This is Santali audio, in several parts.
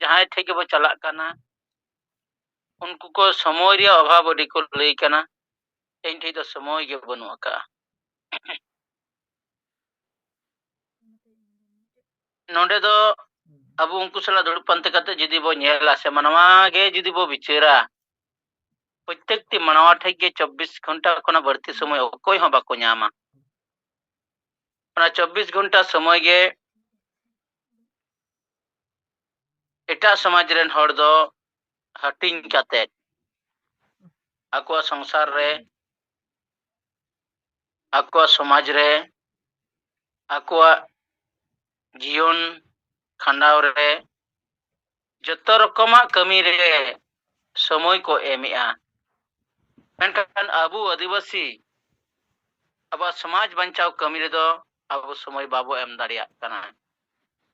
जहां ठे के बो चला कना उनको को समय रे अभाव अडी को लई कना इन ठे दो समय गे बनु का नोडे दो अब उनको सला दुड़ पंते कते जुदी बो नेला से मनवा गे जुदी बो बिचेरा प्रत्येक मनवा ठे के 24 घंटा कोना बढ़ती समय कोई हो बाको न्यामा 24 घंटा समय गे एटा समाज रेन हर दो हटिंग काते आको संसार रे आको समाज रे आको जीवन खंडाव रे जतो रकमा कमी रे समय को एमिया मेनखान अबु आदिवासी अब समाज बंचाव कमी रे दो अब समय बाबो एम दाड़िया कना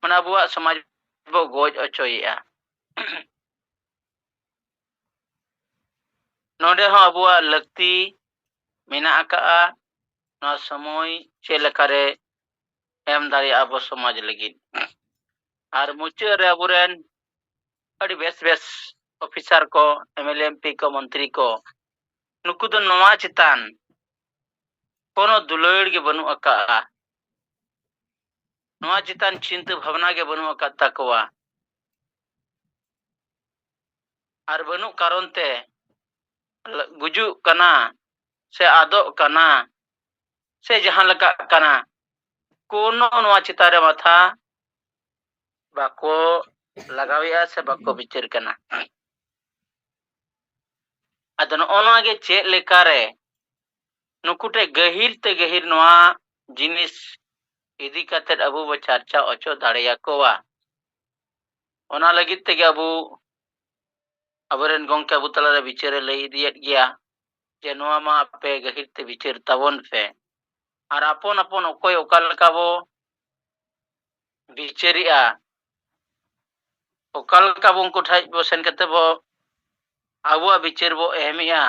मन अबु समाज बो गोज अचोया नोडे हो अबु लगती मेना आका ना समय चेलकारे एम दाड़िया अब समाज लगी और मुचे रे अबुरेन अड़ी बेस बेस ऑफिसर को एमएलए एमपी को मंत्री को नुकु दो नवा चितान कोनो दुलड़ के बनु अका नवा चितान चिंता भावना के बनु अका तकवा और बनु कारण ते गुजु कना से आदो कना से जहां लगा कना कोनो नवा चितारे माथा बाको लगाविया से बाको बिचार कना अदन ओना गे चे लेकारे नुकुटे गहिर ते गहिर नवा जिनिस इदी कते अबु बो चर्चा ओचो दाड़िया कोवा ओना लगित ते अबु अबरेन गोंके अबु तलारे बिचारे लई दियत गया जे नवा मा पे गहिर ते बिचार तबन पे और अपन अपन ओकोय ओका लका बो बिचारिया ओका लका बो उनको ठाई बो सेन कते बो अबुआ बिचार बो एहमिया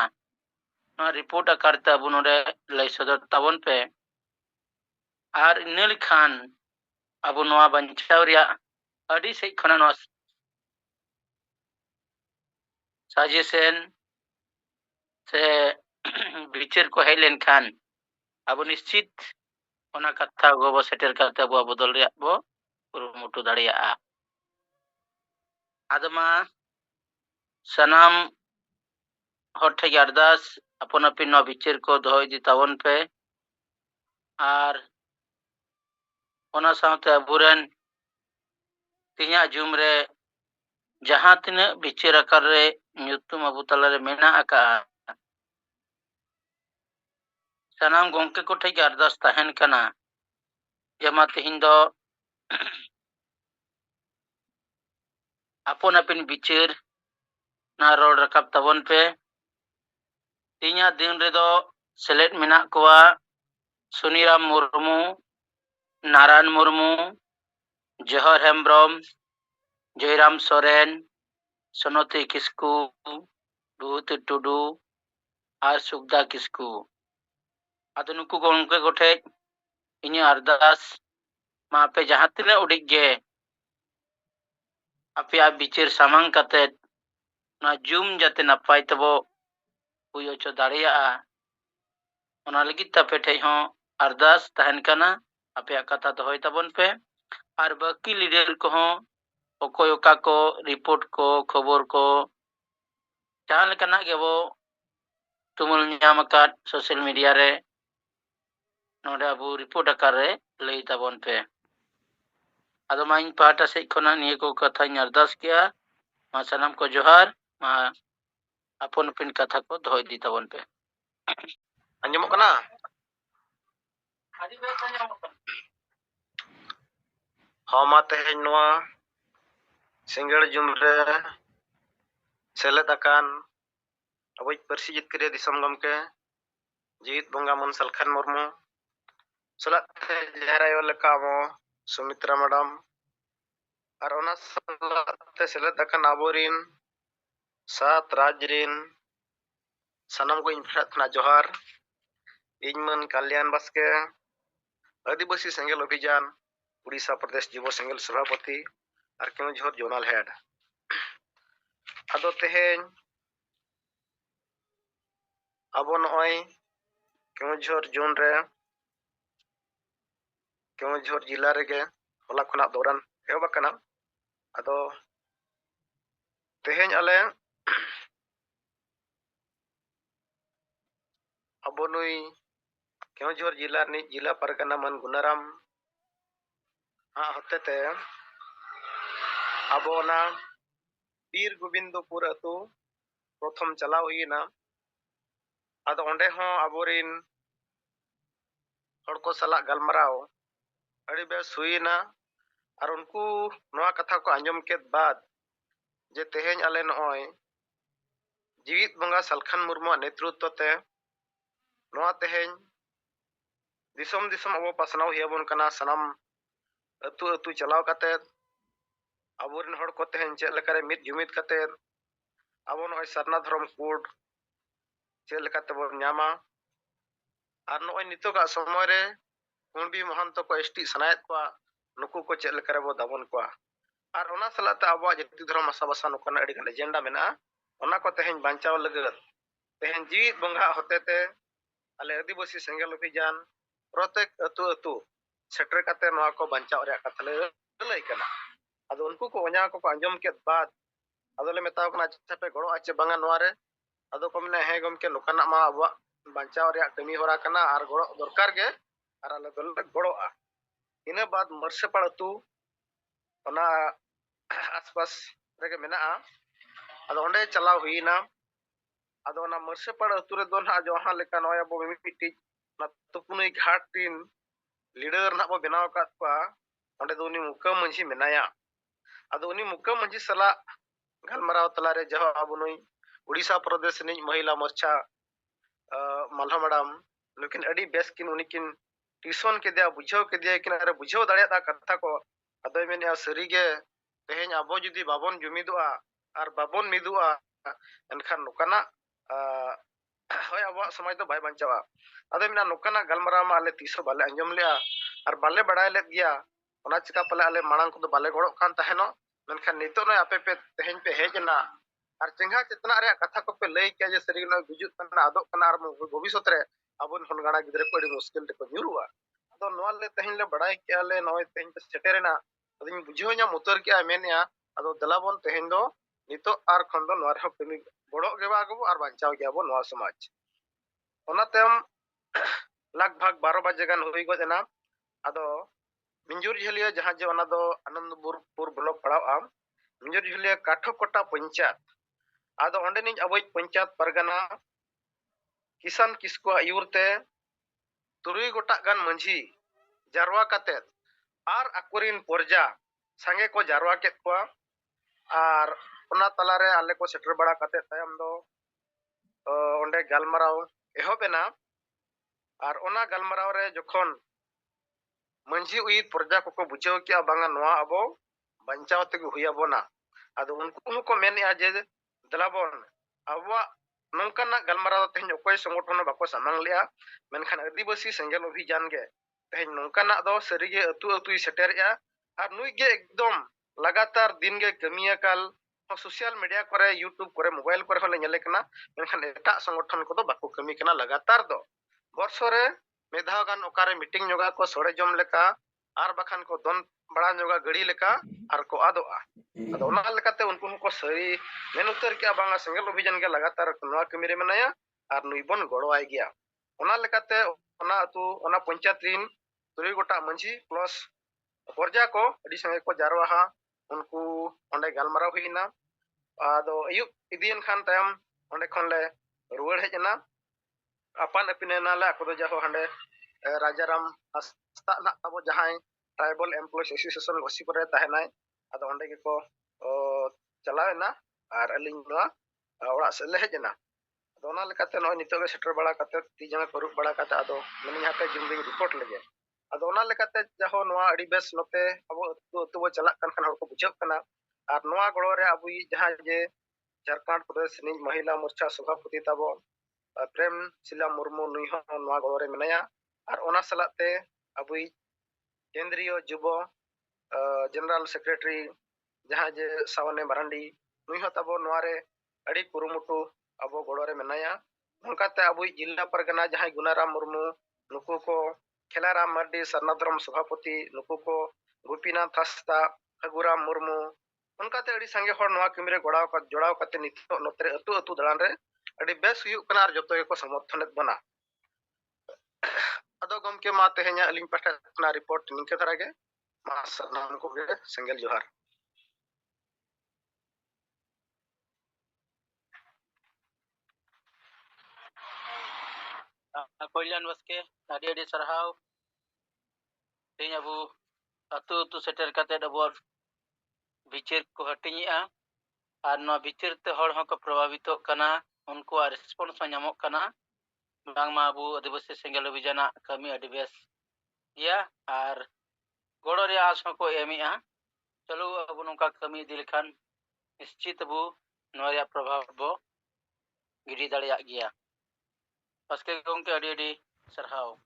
ना रिपोर्ट करता अबु नोडे लई सदर तबन पे और नील खान अबु नवा बंचाव रिया अडी से खना नवा सजेशन से बिचार को हेलेन खान अब निश्चित ओना कथा गोबो सेटर करते अबु बदल रिया बो कुरुमुटु दाड़िया आदमा सनाम हठे अरदास अपन अपन नवा बिचार को दोय दी तबन पे और ओना साथे अबुरेन तिया जुम रे जहां तिना बिचार आकार रे ᱧᱩᱛᱩᱢ अबु तला रे मेना आका सनाम गोंके को ठे अरदास तहन कना जमा तिहिन दो अपन अपन बिचार ना रोड रकब तबन पे तिया दिन रे दो सेलेट मेना कोवा सुनीराम मुर्मू नारायण मुर्मू जहर हेम्ब्रम जयराम सोरेन सोनोती किस्कू भूत टुडू और सुखदा किस्कू आदो नुकु गोंके गोठे इन्हें अरदास मा पे जहां तिने उडिक गे आपे बिचार सामांग कते ना जुम जाते नपाय तबो हुयो चो दाड़िया ओना लगी तपे ठे हो अरदास तहन कना आपे कथा दोय तबन पे और बाकी लीडर को हो ओकोय ओका को रिपोर्ट को खबर को जहां लेकना गे वो तुमुल ᱧᱟᱢ ᱟᱠᱟᱫ सोशल मीडिया रे नोडे अबु रिपोर्ट आकार रे लई तबन पे आदो माइन पाटा से खना निये को कथा अरदास किया मा सनम को जोहार मा अपन पिन कथा को दोय दी तबन पे अंजमो कना हाँ तेज नवा सिंगड़ जुमरे सेलेदाकान अब परसी जितकरे दिसम गमके जीत बंगा मन सलखन मुर्मू सलाते जहरायो लकामो सुमित्रा मैडम और ओना सलाते सेलेदाकान आबोरिन सात राजरिन सनम को इनफरातना जोहार इनमन कल्याण बास्के आदिवासी सेंगेल अभियान उड़ीसा प्रदेश युवा सेंगेल सभापति और क्यों झोर zonal head ado teheny abo noy Keonjhor zone re Keonjhor jila rege hola khonag dौरान ehab akana ado teheny ale abo nui Keonjhor jila ni jila pargana man Gunaram hotete abo na Bir Gobindopur atu prothom chalaw huina ado onde ho aborin hor ko sala galmaraw adi bes huina ar unku noa katha ko anjom ked bad je teheny ale noy Jivit Bonga Salkhan Murmu netruto te noa teheny disom disom abo pasnaw hiabon kana sanam atu atu chalaw kate aborin hor ko teheny chet lekare mit jumit kate abo noy sarna dhorom code chet lekate bon nyama ar noy nitoga somoy re Kunbi Mohanto ko esti sanayet ko nuku ko chet lekare bo dabon ko ar ona salate abo jati dhorom asabasa nokana adi gan agenda mena ona ko teheny banchaw lagat teheny Jivit Bonga hotete ale adibasi sengel abhijan protek atu atu setter kate noa ko banchaw re katha le lay kana ado unku ko onya ko anjom ket bad ado le metaw kana chape goro ache banga noa re ado ko mena he gomke nokana ma abo banchaw re kami hora kana ar goro dorkar ge ar ale dol goro a ina bad Marsapal atu ona aspas rege mena a ado onde chalaw huina ado ona Marsapal atu re don ha johan leka noya bo mimiti na tupunui ghatin leader na bo benaw kat pa onde do uni muka manji menaya ado uni muka manji sala galmaraw talare jaho abunui Odisha Pradesh ni Mahila Morcha Malha madam nukin adi best kin unikin tuition ke dia bujhaw ke dia kin are bujhaw dare da katha ko ado menia sarige teheny abo judi babon jumidua ar babon midua enkhan nokana hoy abo samaj do bai banchawa ado mena nokana galmaraw ma ale tiso bale anjom lea ar bale badai let gya ona chika pale ale marang ko do bale gorok kan taheno menkhan nito no ape pe teheny pe hejna ar chengha chetna re katha ko pe lay kya je sari no gujut kana adok kana ar bobisot re abun hongana gidre ko adi muskil te ko nyurua ado noa le teheny le badai kya le noy teheny pe seterena adin bujho nya motor kya menia ado dalabon teheny do nito ar khon do noa re kami gorok ge ba go ar banchaw gya bo noa samaj ona tem lagbhag 12 baje gan hui go jena ado Minjur Jhalia jahan je ona do Anandpur blok padaw am Minjur Jhalia Kathokota Panchayat ado onde ni aboj panchayat pargana Kisan Kisko ayurte turui gota gan manji jarwa katet ar akurin porja sange ko jarwa ket ko ar ona talare ale ko setter bada katet tayam do onde galmaraw ehobena ar ona galmaraw re jokhon manji uit porja ko bujaw ki abanga noa abo banchaw te huya bona ado unku ko menia je dalabon abwa nongkana galmaraw tehny okoy songothono bako samang lea menkhan adibasi senggel obhijan ge tehny nongkana do sarige atu atu setter ya ar nui ge ekdom lagatar din ge kamiya kal social media kore YouTube kore mobile kore hole nyele kana menkhan eta songothon ko do bako kami kana lagatar do borsore medhaw gan okare meeting nyoga ko sore jom leka ar bakhan ko don bada nyoga gadi leka ar ko adoa ado ona lekate unku ko sari men utar kya banga single obhijan ge lagatar noa kamire menaya ar nui bon goro ay gya ona lekate ona atu ona panchayat rin turi gota manji plus porja ko adi sange ko jarwa ha unku onde galmaraw huina ado ayuk idien khan tayam onde khon le ruwar hejna apan apinena la ko do jaho hande Rajaram hasta na abo jahai tribal employees association gosi kore tahenai ado onde ge ko chalawena ar aling noa ora sele hejna ado ona lekate no nitoge setter bada kate ti janga koruk bada kate ado meni hate jumding report lege ado ona lekate jaho noa adi bes note abo atu bo chalak kan hor ko bujaw kana ar noa goro re abui jaha je Jharkhand Pradesh ni Mahila Morcha Sabhapati tabo Prem Sila Murmu nui ho noa goro re menaya ar ona salate abui Kendriyo Jubo General Secretary jahan je Sawane Marandi नुई हो तबो नोवारे अड़ी कुरुमुटु अबो गोड़ोरे मेनाया नोंकाते अबुई जिला परगना जहां गुनाराम मुर्मू नुकु को खेलाराम मर्डी सरनाधरम सभापति नुकु को गोपीनाथ हस्ता हगुराम मुर्मू उनकाते अड़ी संगे हर नोवा किमरे जोड़ाव काते नितो नोतरे अतु अतु दलान रे अड़ी बेस हुयु कना आर जतो को समर्थन बना अदो गमके मा तेहेnya अलिंग पाठा ना रिपोर्ट निके धरागे मा सनाम को गे सेंगल जोहार Koilan Waske, adi sarhau. Ting abu atu setel kate abor bichir ko hatinya ar no bichir te hor hon ko probabito kana unku response nyamok kana bangma abu adibasi single obijana kami adi bes ya ar goro re as ko emia chalo abu nongka kami dilkhan निश्चित abu noya प्रभाव bo gidi dareyak gya paske gongke adi sarhau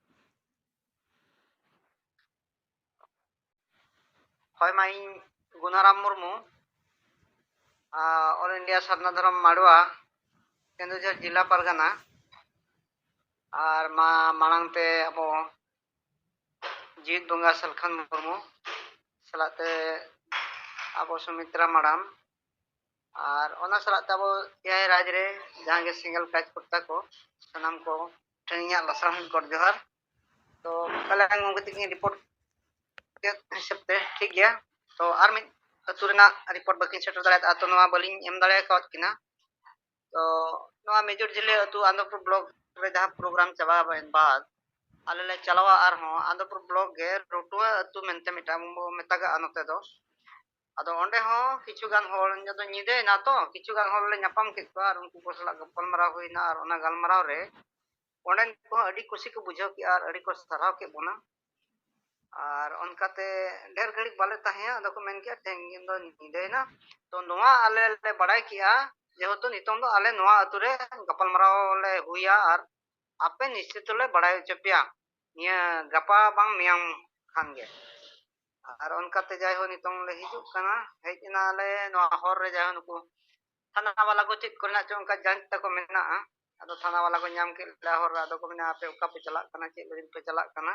hoy mai Gunaram Murmu All India Sarnadharam Madua Kendujhar Jilla Pargana আর মা মাড়াংতে abo Jit Bunga Salkhan Murmu salate abo Sumitra Madam R ona salate abo yai rajre jahan ge single catch korta ko sanam ko training ya lasram kor johar to kala ngong keting report ke hisabte ठीक गया तो आर मिद अतु रेना रिपोर्ट बाकी सेटर दाड़े अतो नवा बलिंग एम दाड़े कावत किना तो नवा मेजर जिले अतु आंध्रपुर ब्लॉक रे जहां प्रोग्राम चबा बाद आले ले चलावा आर हो आंध्रपुर ब्लॉक गे रोटुआ अतु मेनते मिटांग मेतागा अनते दो अदो ओंडे हो किछु गान होल जदो निदे ना तो किछु गान होल ले न्यापाम कितवा आर उनको कोसला गपल मरा होइना आर ओना गालमराव रे ओंडे को अडी खुशी को बुझाव कि आर अडी को सराव के बोना और उनकाते ढेर घड़ी बाले ताहे अदो को मेन किया टेंगिन दो निदेना तो नोआ आले ले बड़ाई किया जेहेतु नितों दो आले नोआ अतुरे गपल मराव ले हुया और आपे निश्चित ले बड़ाई चपिया निया गपा बांग मियांग खान गे और उनकाते जाय हो नितों ले हिजुक कना हेजना ले नोआ हर रे जाय नुको थाना वाला को चित करना चो उनका जांच तक मेना अदो थाना वाला को नाम के ला हर अदो को मेना आपे उका पे चला कना चे लगिन पे चला कना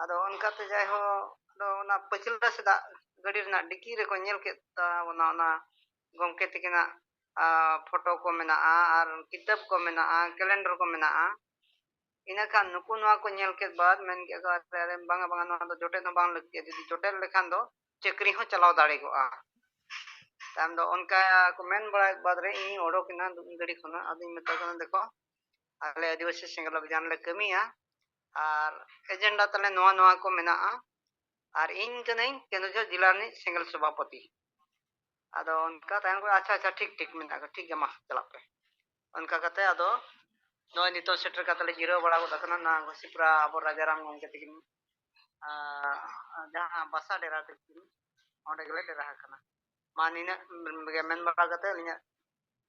अदो उनकाते जाय हो अदो ना पछिला सेदा गड़ी ना डिकी रे को नेल के ता ना गमके तिकिना फोटो को मेना और किताब को मेना कैलेंडर को मेना इना खान नुकु नवा को नेल के बाद मेन के अरे बांगा बांगा नवा दो जोटे न बांग लगती है जोटे लेखान दो चक्री हो चलाव दाड़े गो ताम दो उनका को मेन बड़ा बाद रे इन ओडो किना गड़ी खना आदि मेता कना देखो आले आदिवासी सिंगल अभियान ले कमिया और एजेंडा तले नवा नवा को मेना और इन कने केंद्र जिला नि सिंगल सभापति अदो उनका तान को अच्छा अच्छा ठीक ठीक मेना को ठीक मा चला पे उनका कते अदो नो नितो सेटर कतले जीरो बड़ा को दखना ना घोसीपुरा अब राजाराम गंगे तिकिन जहां बसा डेरा तिकिन ओंडे गले डेरा हकना मानिना मेन बड़ा कते लिया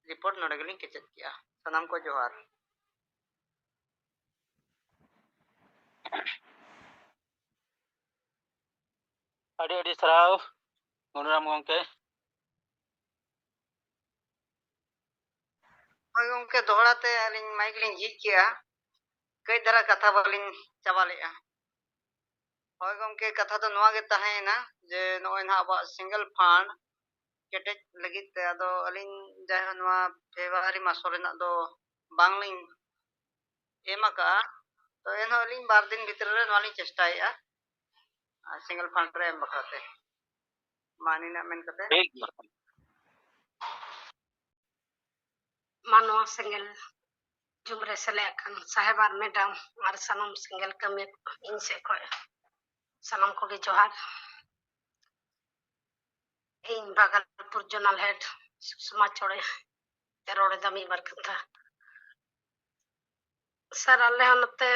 रिपोर्ट नोडे गलिं केचेत किया सनाम को जोहार adi sarhau Gunaram gongke hoy gomke dohड़ाते अलिंग माइक लिंग झिज किया कई दरा कथा बलिंग चाबा लेया होय गमके कथा तो नवा गे ताहेना जे नोय ना अब सिंगल फंड केटे लगित ते अदो अलिंग जाय नवा फेब्रुआरी मास रेना दो बांगलिंग एमाका तो एनो अलिंग बार दिन भीतर रे नवा लिंग चेष्टाया सिंगल फंड रे बखते मानी ना मेन कते मानवा सिंगल जुमरे सले अखन साहेबार मैडम और सनम सिंगल कमे इनसे को सनम को जोहार इन भागलपुर जोनल हेड सुषमा चौड़े रोड़े दमी बार कथा सर अल्ले हनते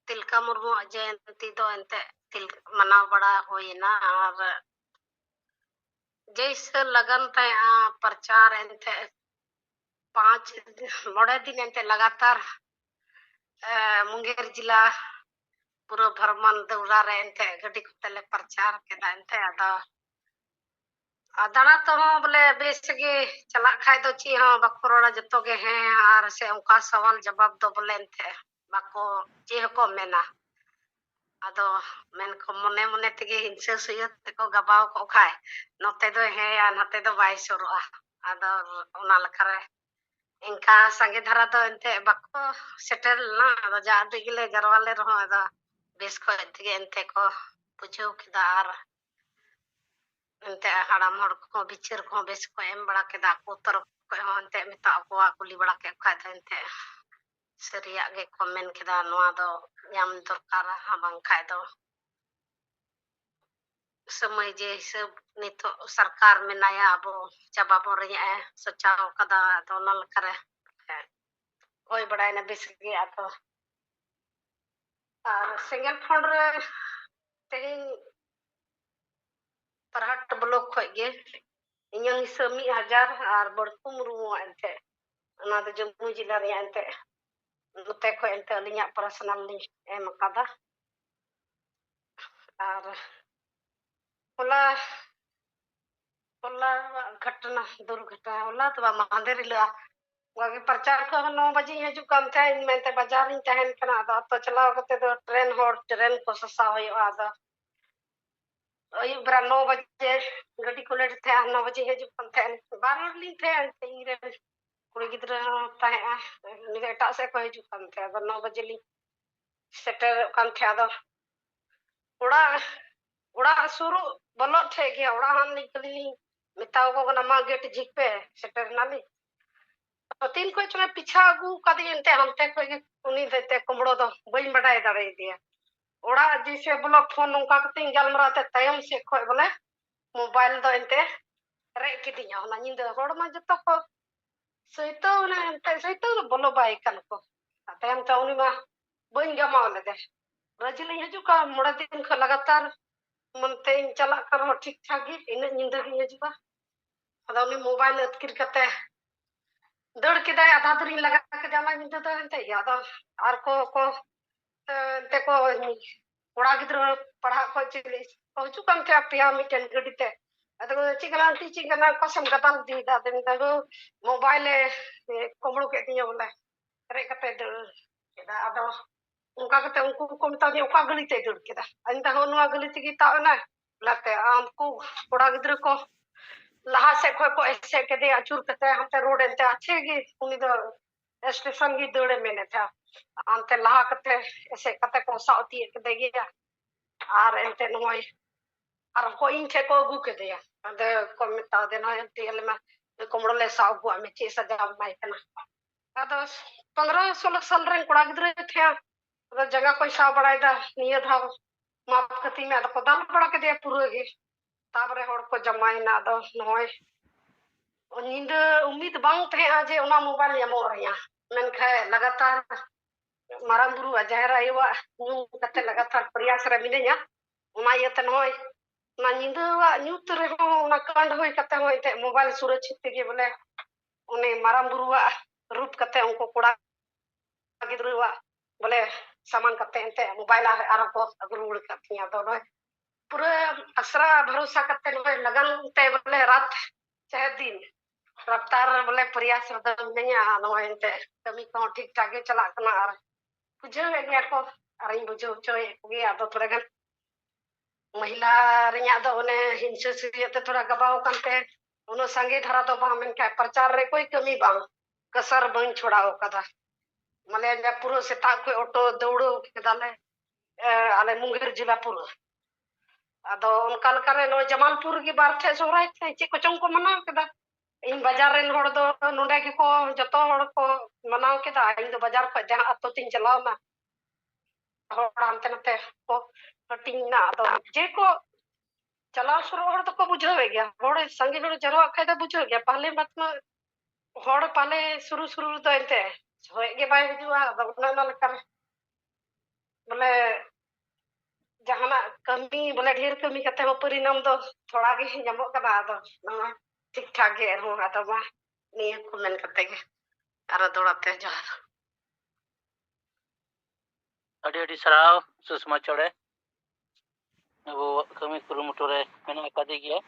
तिलका मुर्मू जयंती दो एंते तिल मना बड़ा होइना और जैसे लगन ते प्रचार एंते 5 मोड़े दिन एंते लगातार मुंगेर जिला पूरा भ्रमण दौरा रे एंते गड्डी कुतले प्रचार के एंते अदा दाड़ा तो बोले बेस गे चला खाय दो ची हाँ बाको रोड़ा जतो गे हैं और से उनका सवाल जवाब दो बोले थे बाको ची को मेना आदो मेन को मने मने तेगे हिंसे सुयो तेको गबाव को खाय नोते दो है या नते दो बाई सुरुआ आदो उना लकरे इनका संगे धरा दो एंते बाको सेटल ना आदो जा दिगले गरवाले रहो आदो बेस को तेगे एंते को बुझो किदार एंते हड़ाम हड़ को बिचर को बेस को एम बड़ा के दा को तरफ को एंते मिता को कुली बड़ा के खाय दो एंते सरिया गे कमेंट किदा नोआ दो याम दरकार हा बांग खाय दो समय जे हिसाब नितो सरकार में नया अब चाबा बो रही है सोचाओ कदा तो नल करे कोई बड़ा ना बिस गया तो और सिंगल फोन रे तेही परहट ब्लॉक खोय गे इᱧᱟᱹᱝ हिसाब 1000 और बड़कुम रुमो एंते ना तो जम्मू जिला रे एंते नते को एंते अलिया पर्सनल लिंक एम कदा और होला होला घटना दुर्घटना होला तो महादेर ला वागे प्रचार को 9 बजे हजू काम थे इन मेंते बाजार इन तहन कना दा तो चलाव कते दो ट्रेन को ससा होयो आदा अयु बरा 9 बजे गड्डी को लेट थे 9 बजे हजू काम थे बारह ली थे इन कुड़ी गिद्रा ताहे निगे एटा से को हजू काम थे 9 बजे ली सेटर काम थे आदा उड़ा उड़ा शुरू बोलो थे गया उड़ा हम निकली मिताओ को ना मा गेट झिक पे सेटर नाली तीन को चले पीछा अगू कदी एंते हमते को उनी देते कुमड़ो दो बई बड़ाई दाड़े दिया ओड़ा जिसे बोलो फोन उनका कतिंग गलमराते तयम से खोय बोले मोबाइल दो एंते रे किदिया ना निंदा होड़ मा जतो को सहितो ना एंते सहितो बोलो बाई कन को तयम ता उनी मा बई गमाव ले दे रजली हजू का मोड़ा दिन को लगातार मनते चला कर ठीक ठाक गी इन निंदा गी हजू अदा उनी मोबाइल अतकिर कते दौड़ के दाय आधा दूरी लगा के जामा निंदा तो एंते यादा आर को ते को कोड़ा गिद्रो पढ़ा को चिली पहुंचू कम थे पिया मिटन गडीते अदो चिकला चिकना कसम गतल दी दा दिन दगो मोबाइल कोमड़ो के दिया बोले रे कते दड़ केदा अदो उनका कते उनको को मता दी उका गली ते दड़ केदा अंदा हो नुआ गली ते गिता ना लाते हमको कोड़ा गिद्रो को लहा से को ऐसे के दे अचूर कते हमते रोड एंते अच्छे गी उनी दो स्टेशन की दौड़े मैंने था अंते लहा कते ऐसे कते को साउती के दे गया आर एंते नोय आर को इन थे को गु के दे अदे को मिता दे ना तेल में कोमड़ो ले साउ गु में चे सजा माई कना अदो 15-16 साल रे कोड़ा गिद्रे थे अदो जगह कोई सा बड़ाई दा निय था माप कती में अदो दाल बड़ा के दे पूरे गे ताबरे होड़ को जमाई ना दो नोय नींद उम्मीद बांग थे जे ओना मोबाइल यमो रया मेनखा लगातार माराम बुरु जाहिर आयुवा न्यू कते लगातार प्रयास रे मिनेया ओना ये तन होय ना नींदवा न्यूत रे हो ना कांड होय कते होय ते मोबाइल सुरक्षित के बोले उनी माराम बुरुवा रूप कते उनको कोड़ा गिद्रुवा बोले सामान कते एंते मोबाइल आर को अगरुड़ कतिया दोनो पूरे असरा भरोसा कते नोय लगन ते बोले रात चाहे दिन रफ्तार बोले प्रयास रदमया नोयते कमी को ठीक ठाक चला कना आर बुझे गया को अरिन बुझो चोय गया तो थोड़ा गन महिला रिया दो ने हिंसे से थोड़ा गबाव कंते उनो संगे धरा तो बा मन का प्रचार रे कोई कमी बा कसर बन छोड़ाओ कदा मले जा पुरो सेता को ऑटो दौड़ो कदाले आले मुंगेर जिला पुरो अदो उनका लकारे नो जमालपुर की बार थे सोराय थे चे को चंग को मना कदा इन बाजार रेन होड़ दो नोडे के को जतो होड़ को मनाव के दा इन दो बाजार को जहां अतो तीन चलाव ना होड़ अंते नते को हटिंग ना दो जे को चलाव शुरू होड़ तो को बुझो गया होड़ संगे होड़ जरो खाय दा बुझो गया पहले मत में होड़ पहले शुरू तो एंते होय के बाय हुआ दो ना कर बोले जहाना कमी बोले ढेर कमी कते हो परिणाम दो थोड़ा गे जमो कदा दो ना ठीक ठाक गे हो आदो मा निये को मेन कते गे आरो दोड़ाते जहार अड़ी सराव सुषमा चौड़े अब कमी कुरुमुटु रे मेना कदी गया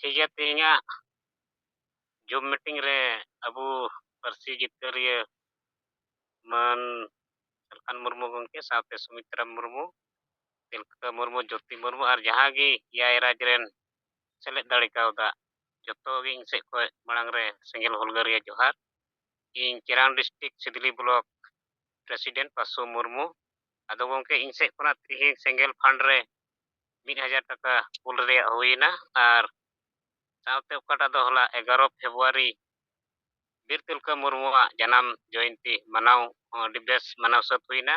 ᱴᱷᱤᱠ ᱜᱮᱭᱟ ᱛᱮᱦᱮᱧᱟᱜ ᱡᱩᱢ ᱢᱤᱴᱤᱝ ᱨᱮ ᱟᱵᱚ ᱯᱟᱹᱨᱥᱤ ᱡᱤᱛᱠᱟᱹᱨᱤᱭᱟᱹ ᱢᱟᱱ ᱥᱟᱞᱠᱷᱟᱱ ᱢᱩᱨᱢᱩ ᱜᱚᱢᱠᱮ ᱥᱟᱶᱛᱮ ᱥᱩᱢᱤᱛᱨᱟ ᱢᱩᱨᱢᱩ ᱛᱤᱞᱠᱟᱹ ᱢᱩᱨᱢᱩ ᱡᱳᱛᱤ ᱢᱩᱨᱢᱩ ᱟᱨ ᱡᱟᱦᱟᱸ ᱜᱮ ᱮᱭᱟᱭ ᱨᱟᱡᱽ ᱨᱮᱱ ᱥᱮᱞᱮᱫ ᱫᱟᱲᱮ ᱠᱟᱣᱫᱟ ᱡᱚᱛᱚ ᱜᱮ ᱤᱧ ᱥᱮᱫ ᱠᱷᱚᱱ ᱢᱟᱲᱟᱝ ᱨᱮ ᱥᱮᱸᱜᱮᱞ ᱦᱩᱞᱜᱟᱹᱨᱤᱭᱟᱹ ᱡᱚᱦᱟᱨ ᱤᱧ ᱪᱤᱨᱟᱝ ᱰᱤᱥᱴᱨᱤक्ᱴ ᱥᱤᱫᱞᱤ ᱵᱞᱚᱠ ᱯᱨᱮᱥᱤᱰᱮন্ট ᱯᱟᱥᱩ ᱢᱩᱨᱢᱩ ᱟᱫᱚ ᱜᱚᱢᱠᱮ ᱤᱧ ᱥᱮᱫ ᱠᱷᱚᱱᱟᱜ ᱛᱮᱦᱮᱧ ᱥᱮᱸᱜᱮᱞ ᱯᱷᱟᱱᱰ ᱨᱮ 1000 ᱴᱟᱠᱟ ᱠᱩᱞ ᱨᱮᱭᱟᱜ ᱦᱩᱭᱮᱱᱟ ᱟᱨ ᱥᱟᱶᱛᱮ ᱚᱠᱟᱴᱟᱜ ᱫᱚ ᱦᱚᱞᱟ 11 ᱯᱷᱮᱵᱨᱩᱣᱟᱨᱤ ᱵᱤᱨ ᱛᱤᱞᱠᱟᱹ ᱢᱩᱨᱢᱩᱣᱟᱜ ᱡᱟᱱᱟᱢ ᱡᱚᱭᱚᱱᱛᱤ ᱢᱟᱱᱟᱣ ᱟᱹᱰᱤ ᱵᱮᱥ ᱢᱟᱱᱟᱣ ᱥᱟᱹᱛ ᱦᱩᱭᱱᱟ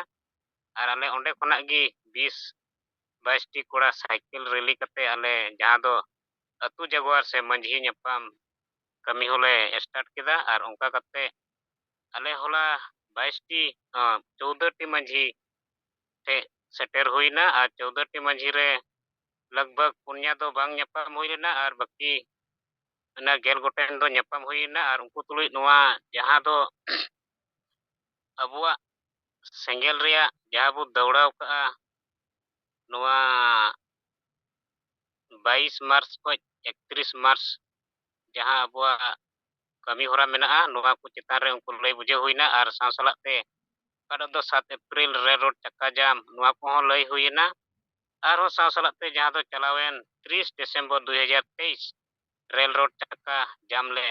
ᱟᱨ ᱟᱞᱮ ᱚᱸᱰᱮ ᱠᱷᱚᱱᱟᱜ ᱜᱮ 20-22ᱴᱤ ᱠᱚᱲᱟ ᱥᱟᱭᱠᱮᱞ ᱨᱮᱞᱤ ᱠᱟᱛᱮ ᱟᱞᱮ ᱡᱟᱦᱟᱸ ᱫᱚ ᱟᱹᱛᱩ ᱡᱟᱜᱣᱟᱨ ᱥᱮ ᱢᱟᱺᱡᱷᱤ ᱧᱟᱯᱟᱢ ᱠᱟᱹᱢᱤ ᱦᱚᱸᱞᱮ ᱥᱴᱟᱨᱴ ᱠᱮᱫᱟ ᱟᱨ ᱚᱱᱠᱟ ᱠᱟᱛᱮ ᱟᱞᱮ ᱦᱚᱞᱟ 14ᱴᱤ ᱢᱟᱺᱡᱷᱤ ᱴᱷᱮᱡ ᱥᱮᱴᱮᱨ ᱦᱩᱭᱱᱟ ᱟᱨ 14ᱴᱤ ᱢᱟᱺᱡᱷᱤ ᱨᱮ लगभग पुन्या दो बांग ᱧᱟᱯᱟᱢ ᱦᱩᱭ ᱞᱮᱱᱟ ᱟᱨ ᱵᱟᱹᱠᱤ ᱚᱱᱟ 10 ᱜᱚᱴᱮᱱ ᱫᱚ ᱧᱟᱯᱟᱢ ᱦᱩᱭᱱᱟ ᱟᱨ ᱩᱱᱠᱩ ᱛᱩᱞᱩᱡ ᱱᱚᱣᱟ ᱡᱟᱦᱟᱸ ᱫᱚ ᱟᱵᱚᱣᱟᱜ ᱥᱮᱸᱜᱮᱞ ᱨᱮᱭᱟᱜ ᱡᱟᱦᱟᱸ ᱵᱚ ᱫᱟᱣᱲᱟᱣ ᱠᱟᱜᱼᱟ ᱱᱚᱣᱟ 22 ᱢᱟᱨᱪ ᱠᱷᱚᱡ 31 ᱢᱟᱨᱪ ᱡᱟᱦᱟᱸ ᱟᱵᱚᱣᱟᱜ ᱠᱟᱹᱢᱤ ᱦᱚᱨᱟ ᱢᱮᱱᱟᱜᱼᱟ ᱱᱚᱣᱟ ᱠᱚ ᱪᱮᱛᱟᱱ ᱨᱮ ᱩᱱᱠᱩ ᱞᱟᱹᱭ ᱵᱩᱡᱷᱟᱹᱣ ᱦᱩᱭᱱᱟ ᱟᱨ ᱥᱟᱶ ᱥᱟᱞᱟᱜ ᱛᱮ ᱚᱠᱟᱴᱟᱜ ᱫᱚ 7 एप्रिल ᱨᱮᱞ ᱨᱳᱰ ᱪᱟᱠᱟ ᱡᱟᱢ ᱱᱚᱣᱟ ᱠᱚᱦᱚᱸ ᱞᱟᱹᱭ ᱦᱩᱭᱱᱟ आरो साव सलाते जहाँ तो चलावेन 30 दिसंबर 2023 रेल रोड चक्का जाम ले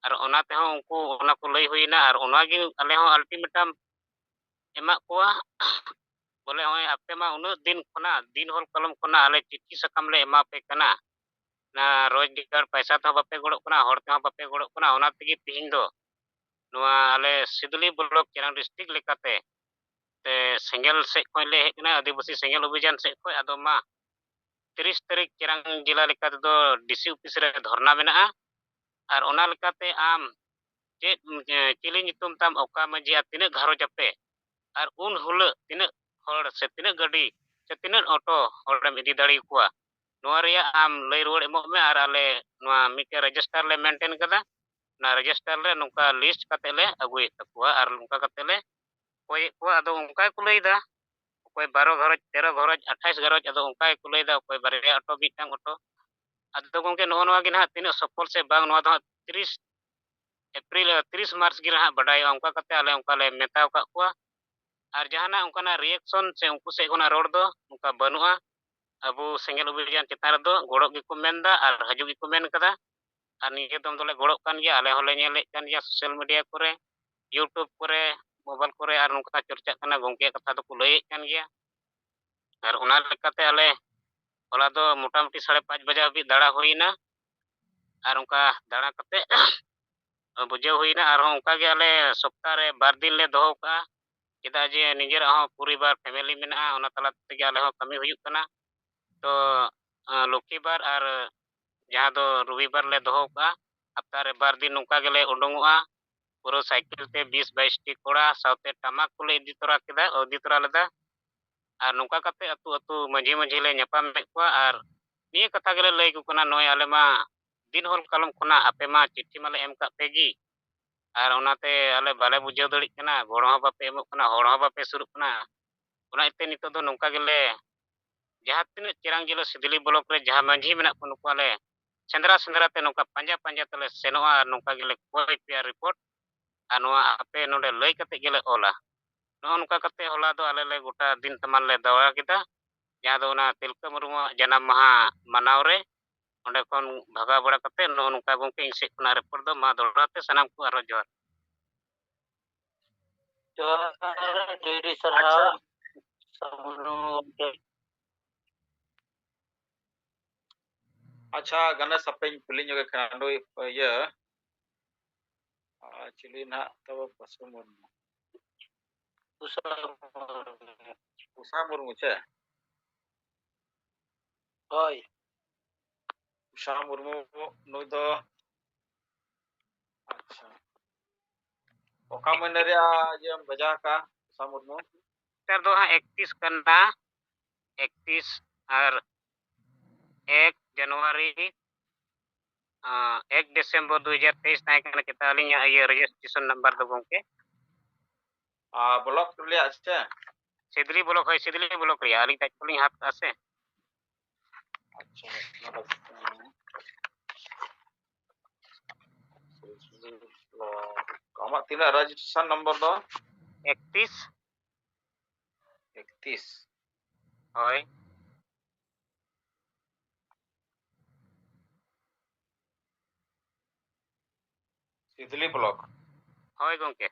और ओनाते हो उनको ओना को लई हुईना और ओनागी अले हो अल्टीमेटम एमा कोआ बोले होय आपे मा उन दिन खना दिन होल कलम खना अले चिट्ठी सकम ले एमा पे कना ना रोजगार पैसा तो बापे गोड़ो कना हर ते बापे गोड़ो कना ओना तेगी तिहिन दो नोआ अले सिदली ब्लॉक चिरांग डिस्ट्रिक्ट लेकाते ते सेंगल से कोई ले हेकना आदिवासी सेंगल अभियान से कोई आदो मा 30 तारीख चिरांग जिला लेकाते दो डीसी ऑफिस रे धरना मेना और ओना लेकाते आम चे चिली नितुम ताम ओका मजी तिने घरो जपे और उन हुल तिने हर से तिने गाड़ी से तिने ऑटो हरम इदी दाड़ी कुआ नोआ रिया आम लई रोड एमो में और आले नोआ मिटे रजिस्टर ले मेंटेन कदा ना रजिस्टर ले नुका लिस्ट कते ले अगुई तकुआ और नुका कते ले कोई को आदो उनका को लईदा कोई 12 घरज 13 घरज 28 घरज आदो उनका को लईदा कोई बारे ऑटो बिटांग ऑटो आदो गंके नो नोआ गिना तिने सफल से बांग नोआ दो 30 एप्रिल 30 मार्च गिना बडाय उनका कते आले उनका ले मेताव का कुआ और जहाना उनका रिएक्शन से उनको से कोना रोड दो उनका बनुआ अबो सेंगल अभियान चितार दो गोड़ो गी को मेनदा और हजू गी को मेन कदा और निजे दम दोले गोड़ो कान गया आले होले नेले कान गया सोशल मीडिया करे यूट्यूब करे मोबाइल करे और उनका चर्चा करना गंके कथा तो को लई कान गया और उना लेकाते आले होला दो मोटामुटी 5:30 बजे अभी दाड़ा हुईना और उनका दाड़ा कते बुझाव हुईना और उनका गे आले सप्ताह रे 2 दिन ले दोहो का चेदा जे निजेर हो परिवार फैमिली मेना ओना तला तेगे आले हो कमी हुयुक कना तो लक्ष्मीवार और जहाँ दो रविवार ले दोहो का हफ्ता रे 2 दिन उनका गेले उडुंगुआ पूरा साइकिल ते 20-22 टी कोड़ा साउते टमाक को ले इदी तोरा केदा इदी तोरा लेदा और नुका कते अतु अतु मझी मझी ले ᱧᱟᱯᱟᱢ में को और निये कथा गेले लई को कना नय आले मा दिन होल कलम खना आपे मा चिट्ठी माले एम का पेगी और ओनाते आले बाले बुझाव दड़ी कना गोड़ हो बापे एमो कना होड़ हो बापे सुरु कना ओना इते नितो दो नुका गेले जहाँ तिन चिरांग जिला सिदली ब्लॉक रे जहाँ मझी मेना को नुका ले सेंद्रा सेंद्रा ते नुका पंजा पंजा तले सेनोआ और नुका गेले कोई पिया रिपोर्ट और नोआ आपे नोडे लई कते गेले ओला नो उनका कते होला दो आले ले गोटा दिन तमान ले दवा किदा जहाँ दो ना तिलका मुर्मू जन्म महा मनाव रे ओंडे कोन भगा बड़ा कते नो उनका गंके इंसे कोना रिपोर्ट दो मा दौड़ाते सनाम को आरो जोर डेरी सरहाव समनु के अच्छा गणेश सपें कुली जोगे खांडो ये चिली ना तब पशु मुर्मू उषा मुर्मू छे होय उषा मुर्मू नुई दो अच्छा ओका महीने रे जे बजा का उषा मुर्मू तर दो हाँ 31 कन्ना 31 और 1 जनवरी 1 दिसंबर 2023 ताई कना केता अलिया ये रजिस्ट्रेशन नंबर दो गंके ब्लॉक ले आछे सिदली ब्लॉक है सिदली ब्लॉक रिया अली ताई कोली हाथ आसे अच्छा Amat tina registration number do 31. 31 Hoi. Sidli block. Hoi gongke.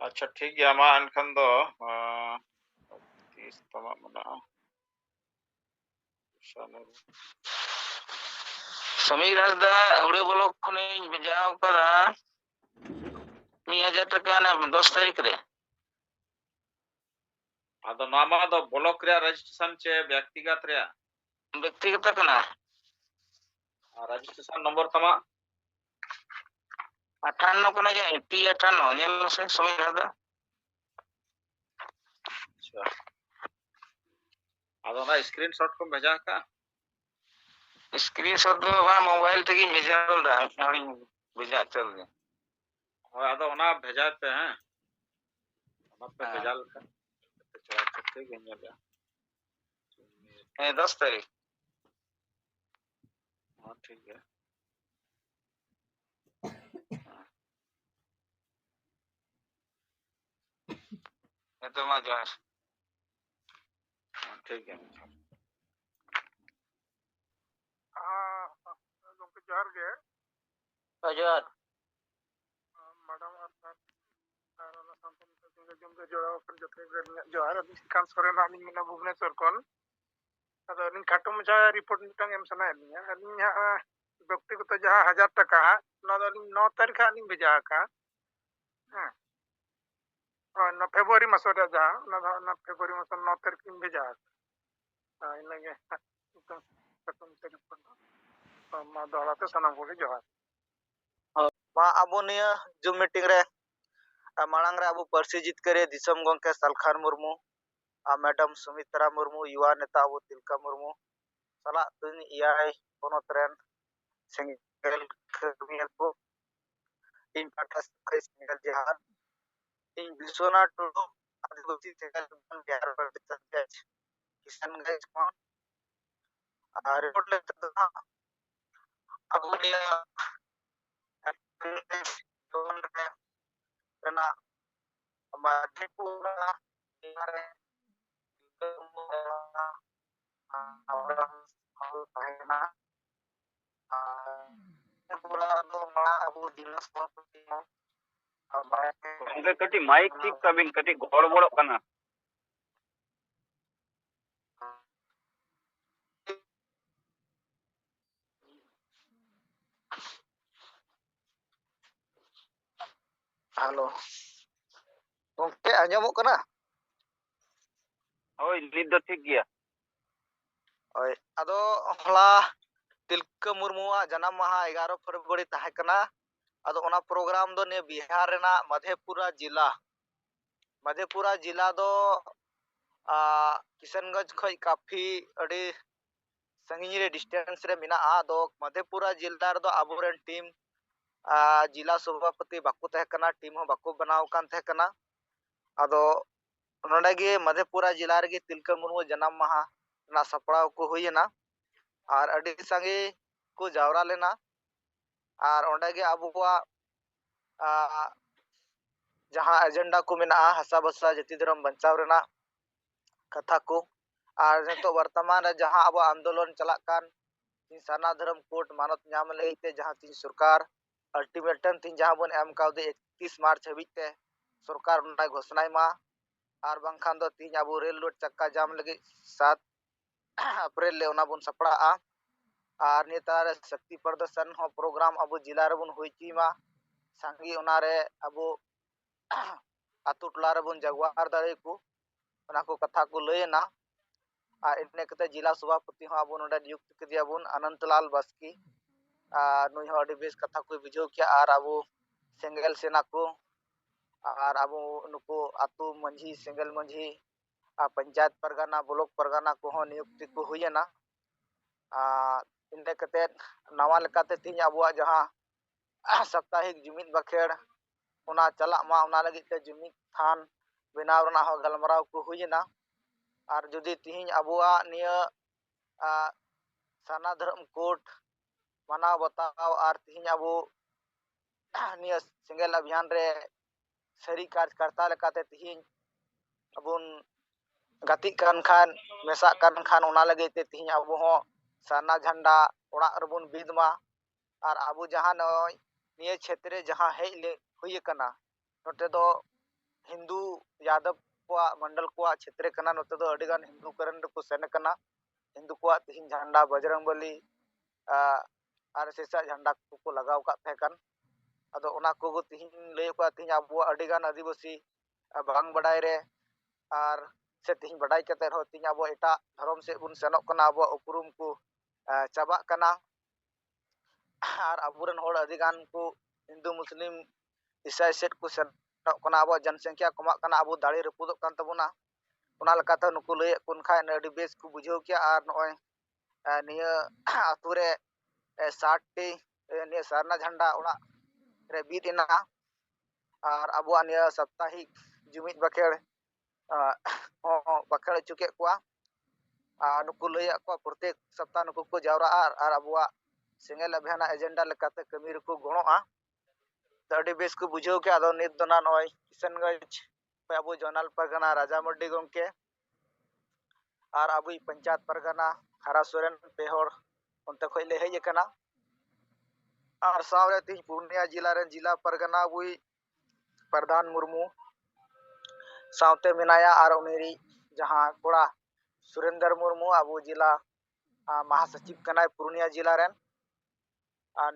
Acha ठीक गया मा एनखान दो 30 तमा मना समीर हसदा उड़े ब्लॉक खने भेजाव करा 1000 টাকা না 10 तारीख रे आदो नामा दो ब्लॉक रे रजिस्ट्रेशन चे व्यक्तिगत रे व्यक्तिगत कना रजिस्ट्रेशन नंबर तमा 58 कना जे P58 नेल से समीर हसदा अच्छा आदो ना स्क्रीनशॉट को भेजा का स्क्रीनशॉट दो बा मोबाइल तक भेजाल दा हणी भेजा चल दे और आदो ना भेजा पे हैं ना पे भेजा का चला ठीक है ये है 10 तारीख हां ठीक है ये तो मा जो ठीक है गंके जोहार गे हजार मैडम और ना संतन जमके जोड़ा कर जते जोहार अभी सिकान सोरेन आनी मिना भुवनेश्वर कोन अदो निन खाटो मजा रिपोर्ट मिटंग एम सना निया अनी हा व्यक्तिगत जहां 1000 টাকা ना दो 9 तारीख आनी भेजा का हां ना फेब्रुआरी मासो रे जहां ना फेब्रुआरी मासो 9 तारीख इन भेजा इनगे खत्म से रिपोर्ट मा दोलाते सनम को जोहार मा अबो निया जूम मीटिंग रे मांग रे अबो पार्सी जितकरे दिसम गंके सलखान मुर्मू मैडम सुमित्रा मुर्मू युवा नेता अबो तिलका मुर्मू सला तुन इयाय पोनोत रेन सिंगल खमिया को इन पाटा से सिंगल जहार इन बिसोना टुडू आदिवासी सिंगल बिहार पर किसान गाइस को रिपोर्ट ले अबो निया karena Madipura orang China Madipura do mala abu dinas property mo Gange कटी माइक ठीक तबिन कटी गड़बड़ कना halo gongke anjamok kana ओय नित दो ठीक गया oi ado hola tilka murmuwa janam maha 11 February tahe kana ado ona program do ne bihar rena madhepura jila do Kishanganj खय काफी अड़ी संगिनी रे डिस्टेंस रे मिना ado madhepura जिला रे दो आबोरेन टीम जिला सभापति बाकू तहे कना टीम हो बाकू बनाव कान तहे कना आदो नोडेगे मधेपुरा जिला रे तिलका मुर्मू जन्म माहा ना सपड़ाव को हुईना और अड़ी संगे को जावरा लेना और ओंडेगे अबुआ जहां एजेंडा को मेना हसा बसा जाति धर्म बचाव रेना कथा को और नितो वर्तमान रे जहां अब आंदोलन चलाक कान साना धर्म कोर्ट मानत नाम लेते जहां तीन सरकार अल्टीमेटम तीन जहां बन एम काउदे 31 मार्च हबिते सरकार उन्नाय घोषणा मा और बांखान दो तीन अब रेल रोड चक्का जाम लगे 7 अप्रैल ले ओना बन सपड़ा और नेतार शक्ति प्रदर्शन हो प्रोग्राम अब जिला रे बन होईची मा संगी ओना रे अब आतु टोला रे बन जगवार दारे को ओना को कथा को लयना और इने कते जिला सभापति हो अब नोडा नियुक्त कदिया बन अनंतलाल बास्की नुई हो अडी बेस कथा को बुझाव किया और अब सेंगल सेना को और अब नुको आतु मंझी सेंगल मंझी पंचायत परगना ब्लॉक परगना को नियुक्ति को हुईना इन कते नवा लेकाते तीन अबुआ जहां साप्ताहिक जुमिद बखेड़ ओना चला मा ओना लगी ते जुमिद थान बनाव रना हो गलमराव को हुईना और जुदी तीन अबुआ निया साना धर्म कोड मानाव बताव और तीन अबु निया सिंगल अभियान रे सरी कार्यकर्ता लेकाते तीन अबुन गति कान खान मेसा कान खान ओना लगे ते तीन अबु हो साना झंडा ओड़ा रबुन बिदमा और अबु जहां नय निये क्षेत्र जहां हेज ले हुई कना नोटे दो हिंदू यादव को मंडल को क्षेत्र कना नोटे दो अडिगान हिंदू करन को सेन कना हिंदू को तीन झंडा बजरंगबली आरएसएस झंडा को लगाव का थे कन अदो ओना को तीन ले को तीन अबु अडिगान आदिवासी बांग बडाय रे और से तीन बडाय कते हो तीन अबु एटा धर्म से बुन सेनोक कना अबु उपरुम को चाबा कना और अबुरन होड़ अधिगान को हिंदू मुस्लिम ईसाई सेट को सेनोक कना अबु जनसंख्या कमा कना अबु दाड़ी रपुदो कान तबुना ओना लकाते नुकु लय कुन खाय न अडी बेस को बुझाव किया और नय निया आतु रे 60 टी निया सरना झंडा ओना रे बीदिना और अबु निया साप्ताहिक जुमिद बखेड़ बखेड़ चुके को नुकु लय को प्रत्येक सप्ताह नुकु को जावरा और अबु सिंगल अभियान एजेंडा लेकाते कमी रको गणोआ अडी बेस को बुझाव के आदो नित दोना नय किशनगंज अबु जोनाल परगना राजा मड्डी गंके और अबु पंचायत परगना हरा सोरेन पेहर उनते खोले हेज कना और सावरे तीन पूर्णिया जिला रे जिला परगना अबु प्रधान मुर्मू सावते मिनाया और उनेरी जहां कोड़ा सुरेंद्र मुर्मू अबु जिला महासचिव कनाय पूर्णिया जिला रेन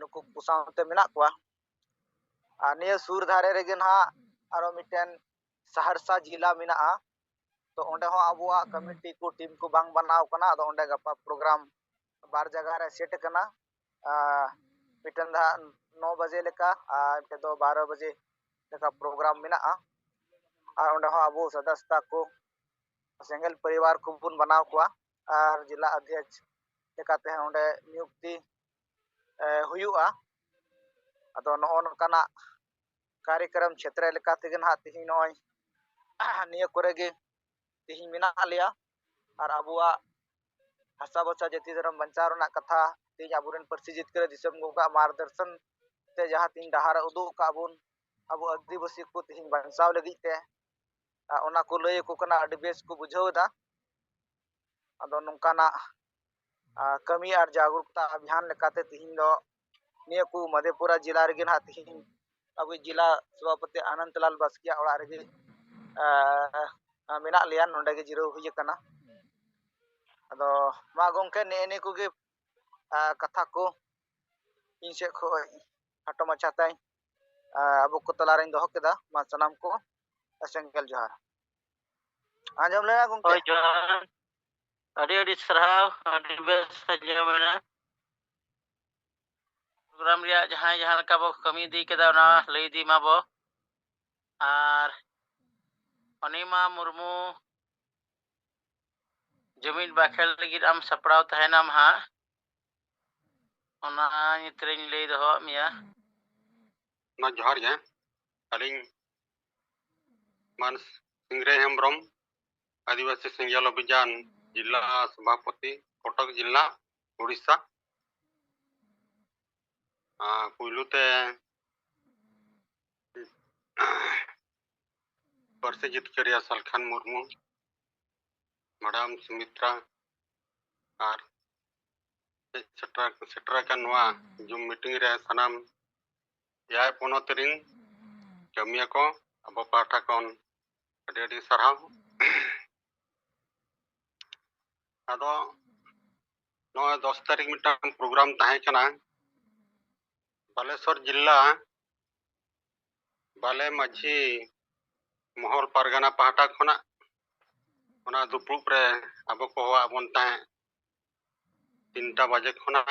नुकु कुसावते मिना को निया सुर धारे रेगे ना आरो मिटेन सहरसा जिला मिना तो ओंडे हो अबु कमिटी को टीम को बांग बनाव कना अदो ओंडे गपा प्रोग्राम बार जगह रे सेट कना मिटेन दा 9 बजे लेका ते दो 12 बजे लेका प्रोग्राम मिना और ओंडे हो अबु सदस्यता को सिंगल परिवार को बुन बनाव को और जिला अध्यक्ष लेकाते ओंडे नियुक्ति हुयुआ अदो नोनकाना कार्यक्रम क्षेत्र लेकाते ना तिहि नय निया करे गे तिहि मिना लिया और अबुआ हसा बसा जाति धर्म बंचाव रना कथा तिहि अबुरन परसी जितकर दिसम गोका मार्गदर्शन ते जहां तिहि डहार उदु का बुन अबु आदिवासी को तिहि बंचाव लगी ते ओना को लय को कना अडी बेस को बुझाव दा अदो नोंकाना कमी और जागरूकता अभियान लेकाते तिहि दो निया को मधेपुरा जिला रे ना तिहि अबु जिला सभापति अनंतलाल बास्किया ओड़ा रे मिना लिया नोंडे गे जिरो हुई कना अदो मा गोंके ने को गे कथा को इन से खो हटो मचाताई अबु को तला रे दोह केदा मा सनाम को सेंगल जोहार आंजम ले गोंके होय जोहार अडी अडी सरहाव अडी बेस सजमेना प्रोग्राम रिया जहां जहां का बो कमी दी केदा ना लई दी मा बो और अनिमा मुर्मू जुमिद बखेड़ लगी आम सपड़ाव तहनाम हा ओना नितरें लई दो मिया ना जोहार गे अलिंग मान सिंगरे हेम्ब्रम आदिवासी सिंगल अभियान जिला सभापति कटक जिला उड़ीसा पुलुते परसे जितकरिया सलखान मुर्मू मैडम सुमित्रा और सेटरा का नवा जूम मीटिंग रे सनाम याय पोनोतरिन कमिया को अब पाठा कौन अडी सरहाव अदो 10 तारीख मिटन प्रोग्राम ताहे कना बालेश्वर जिला बाले माझी मोहल परगना पाहटा खना ओना दुपुप रे अब को हवा बन ताहे 3टा बजे खना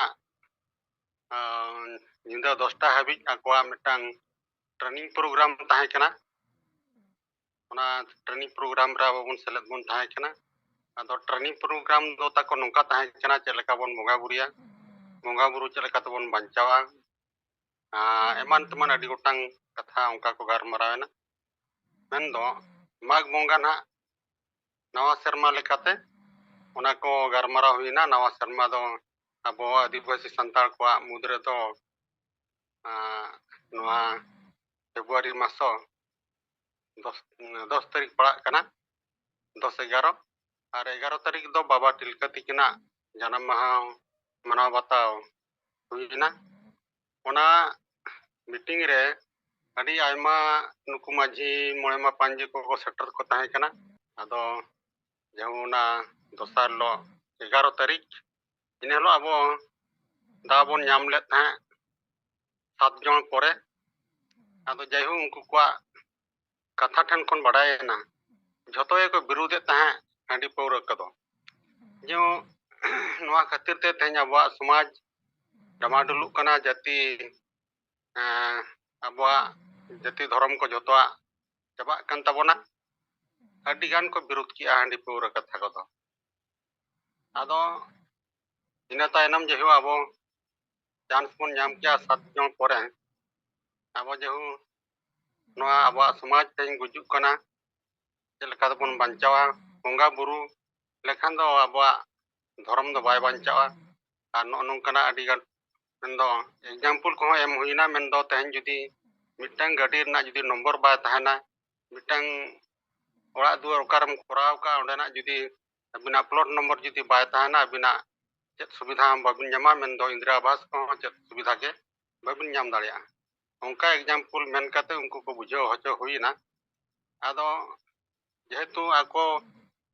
निंदा 10टा हाबी अकोआ मिटन ट्रेनिंग प्रोग्राम ताहे कना ᱚᱱᱟ ᱴᱨᱮनिᱝ ᱯᱨᱳᱜᱨᱟम ᱨᱮ ᱟᱵᱚ ᱵᱚᱱ ᱥᱮᱞᱮᱫ ᱵᱚᱱ ᱛᱟᱦᱮᱸ ᱠᱟᱱᱟ ᱟᱫᱚ ᱴᱨᱮनिᱝ ᱯᱨᱳᱜᱨᱟम ᱫᱚ ᱛᱟᱠᱚ ᱱᱚᱝᱠᱟ ᱛᱟᱦᱮᱸ ᱠᱟᱱᱟ ᱪᱮᱫ ᱞᱮᱠᱟ ᱵᱚᱱ ᱵᱚᱸᱜᱟ ᱵᱩᱨᱩᱭᱟ ᱵᱚᱸᱜᱟ ᱵᱩᱨᱩ ᱪᱮᱫ ᱞᱮᱠᱟ ᱛᱮᱵᱚन ᱵᱟᱧᱪᱟᱣᱟ ᱮᱢᱟᱱ ᱛᱮᱢᱟᱱ ᱟᱹᱰᱤ ᱜᱚᱴᱟᱝ ᱠᱟᱛᱷᱟ ᱚᱱᱠᱟ ᱠᱚ ᱜᱟᱞᱢᱟᱨᱟᱣᱮᱱᱟ ᱢᱮᱱᱫᱚ ᱢᱟᱜᱽ ᱵᱚᱸᱜᱟ ᱱᱟᱦᱟᱜ ᱱᱟᱣᱟ ᱥᱮᱨᱢᱟ ᱞᱮᱠᱟᱛᱮ ᱚᱱᱟ ᱠᱚ ᱜᱟᱞᱢᱟᱨᱟᱣ ᱦᱩᱭᱱᱟ ᱱᱟᱣᱟ ᱥᱮᱨᱢᱟ ᱫᱚ ᱟᱵᱚ ᱟᱹᱫᱤᱵᱟᱹᱥᱤ ᱥᱟᱱᱛᱟᱲ ᱠᱚᱣᱟᱜ ᱢᱩᱫᱽ ᱨᱮᱫᱚ ᱱᱚᱣᱟ ᱯᱷᱮᱵᱨᱩᱣᱟᱨᱤ ᱢᱟᱥᱚ 10 ᱛᱟᱹᱨᱤᱠᱷ ᱯᱟᱲᱟᱜ ᱠᱟᱱᱟ 10/11 ᱟᱨ 11 ᱛᱟᱹᱨᱤᱠᱷ ᱫᱚ ᱵᱟᱵᱟ ᱛᱤᱞᱠᱟᱹ ᱛᱤᱠᱤᱱᱟᱜ ᱡᱟᱱᱟᱢ ᱢᱟᱦᱟ ᱢᱟᱱᱟᱣ ᱵᱟᱛᱟᱣ ᱦᱩᱭᱱᱟ ᱚᱱᱟ ᱢᱤᱴᱤᱝ ᱨᱮ ᱟᱹᱰᱤ ᱟᱭᱢᱟ ᱱᱩᱠᱩ ᱢᱟᱹᱡᱷᱤ ᱢᱚᱬᱮ ᱢᱟᱯᱟᱧᱡᱤ ᱠᱚᱠᱚ ᱥᱮᱴᱮᱨ ᱠᱚ ᱛᱟᱦᱮᱸ ᱠᱟᱱᱟ ᱟᱫᱚ ᱡᱮᱢᱚᱱ ᱚᱱᱟ ᱫᱚᱥᱟᱨ ᱦᱤᱞᱳᱜ 11 ᱛᱟᱹᱨᱤᱠᱷ ᱤᱱᱟᱹ ᱦᱤᱞᱳᱜ ᱟᱵᱚ ᱫᱟᱣ ᱵᱚᱱ ᱧᱟᱢ ᱞᱮᱫ ᱛᱟᱦᱮᱸᱫ 7 ᱡᱚᱱ ᱯᱚᱨᱮ ᱟᱫᱚ ᱡᱟᱭᱦᱳᱠ ᱩᱱᱠᱩ ᱠᱚᱣᱟᱜ ᱠᱟᱛᱷᱟ ᱴᱷᱮᱱ ᱠᱷᱚᱱ ᱵᱟᱰᱟᱭᱮᱱᱟ ᱡᱷᱚᱛᱚ ᱜᱮᱠᱚ ᱵᱤᱨᱩᱫᱮᱫ ᱛᱟᱦᱮᱸᱫ ᱦᱟᱺᱰᱤ ᱯᱟᱹᱣᱨᱟᱹ ᱠᱚᱫᱚ ᱡᱮ ᱱᱚᱣᱟ ᱠᱷᱟᱹᱛᱤᱨ ᱛᱮ ᱛᱮᱦᱮᱧ ᱟᱵᱚᱣᱟᱜ ᱥᱚᱢᱟᱡᱽ ᱰᱟᱢᱟᱰᱩᱞᱩᱜ ᱠᱟᱱᱟ ᱡᱟᱹᱛᱤ ᱟᱵᱚᱣᱟᱜ ᱡᱟᱹᱛᱤ ᱫᱷᱚᱨᱚᱢ ᱠᱚ ᱡᱷᱚᱛᱚᱣᱟᱜ ᱪᱟᱵᱟᱜ ᱠᱟᱱ ᱛᱟᱵᱚᱱᱟ ᱟᱹᱰᱤ ᱜᱟᱱ ᱠᱚ ᱵᱤᱨᱩᱫ ᱠᱮᱜᱼᱟ ᱦᱟᱺᱰᱤ ᱯᱟᱹᱣᱨᱟᱹ ᱠᱟᱛᱷᱟ ᱠᱚᱫᱚ ᱟᱫᱚ ᱤᱱᱟᱹ ᱛᱟᱭᱱᱚᱢ ᱡᱮᱦᱮᱛᱩ ᱟᱵᱚ ᱪᱟᱱᱥ ᱵᱚᱱ ᱧᱟᱢ ᱠᱮᱜᱼᱟ 7 ᱡᱚᱱ ᱯᱚᱨᱮ ᱟᱵᱚ ᱡᱮᱦᱮᱛᱩ ᱱᱚᱣᱟ ᱟᱵᱚᱣᱟᱜ ᱥᱚᱢᱟᱡᱽ ᱛᱮᱦᱮᱧ ᱜᱩᱡᱩᱜ ᱠᱟᱱᱟ ᱪᱮᱫ ᱞᱮᱠᱟ ᱛᱮᱵᱚᱱ ᱵᱟᱧᱪᱟᱣᱟ ᱵᱚᱸᱜᱟ ᱵᱩᱨᱩ ᱞᱮᱠᱷᱟᱱ ᱫᱚ ᱟᱵᱚᱣᱟᱜ ᱫᱷᱚᱨᱚᱢ ᱫᱚ ᱵᱟᱭ ᱵᱟᱧᱪᱟᱣᱟ ᱟᱨ ᱱᱚᱜᱼᱚ ᱱᱚᱝᱠᱟᱱᱟᱜ ᱟᱹᱰᱤᱜᱟᱱ ᱢᱮᱱᱫᱚ ᱮᱠᱡᱟᱢᱯᱚᱞ ᱠᱚᱦᱚᱸ ᱮᱢ ᱦᱩᱭᱱᱟ ᱢᱮᱱᱫᱚ ᱛᱮᱦᱮᱧ ᱡᱩᱫᱤ ᱢᱤᱫᱴᱟᱝ ᱜᱟᱹᱰᱤ ᱨᱮᱱᱟᱜ ᱡᱩᱫᱤ ᱱᱚᱢᱵᱚᱨ ᱵᱟᱭ ᱛᱟᱦᱮᱱᱟ ᱢᱤᱫᱴᱟᱝ ᱚᱲᱟᱜ ᱫᱩᱣᱟᱹᱨ ᱚᱠᱟᱨᱮᱢ ᱠᱚᱨᱟᱣ ᱠᱟᱜᱼᱟ ᱚᱸᱰᱮᱱᱟᱜ ᱡᱩᱫᱤ ᱟᱹᱵᱤᱱᱟᱜ ᱯᱞᱚᱴ ᱱᱚᱢᱵᱚᱨ ᱡᱩᱫᱤ ᱵᱟᱭ ᱛᱟᱦᱮᱱᱟ ᱟᱹᱵᱤᱱᱟᱜ ᱪᱮᱫ ᱥᱩᱵᱤᱫᱷᱟ ᱵᱟᱵᱤᱱ ᱧᱟᱢᱟ ᱢᱮᱱᱫᱚ ᱤᱱᱫᱨᱟ ᱟᱵᱟᱥ ᱠᱚᱦᱚᱸ ᱪᱮᱫ ᱥᱩᱵᱤᱫᱷᱟ ᱜᱮ ᱵᱟᱵᱤᱱ ᱧᱟᱢ ᱫᱟᱲᱮᱭᱟᱜᱼᱟ ᱚᱱᱠᱟ ᱮᱠᱡᱟᱢᱯᱚᱞ ᱢᱮᱱ ᱠᱟᱛᱮ ᱩᱱᱠᱩ ᱠᱚ ᱵᱩᱡᱷᱟᱹᱣ ᱦᱚᱪᱚ ᱦᱩᱭᱱᱟ ᱟᱫᱚ ᱡᱮᱦᱮᱛᱩ ᱟᱠᱚ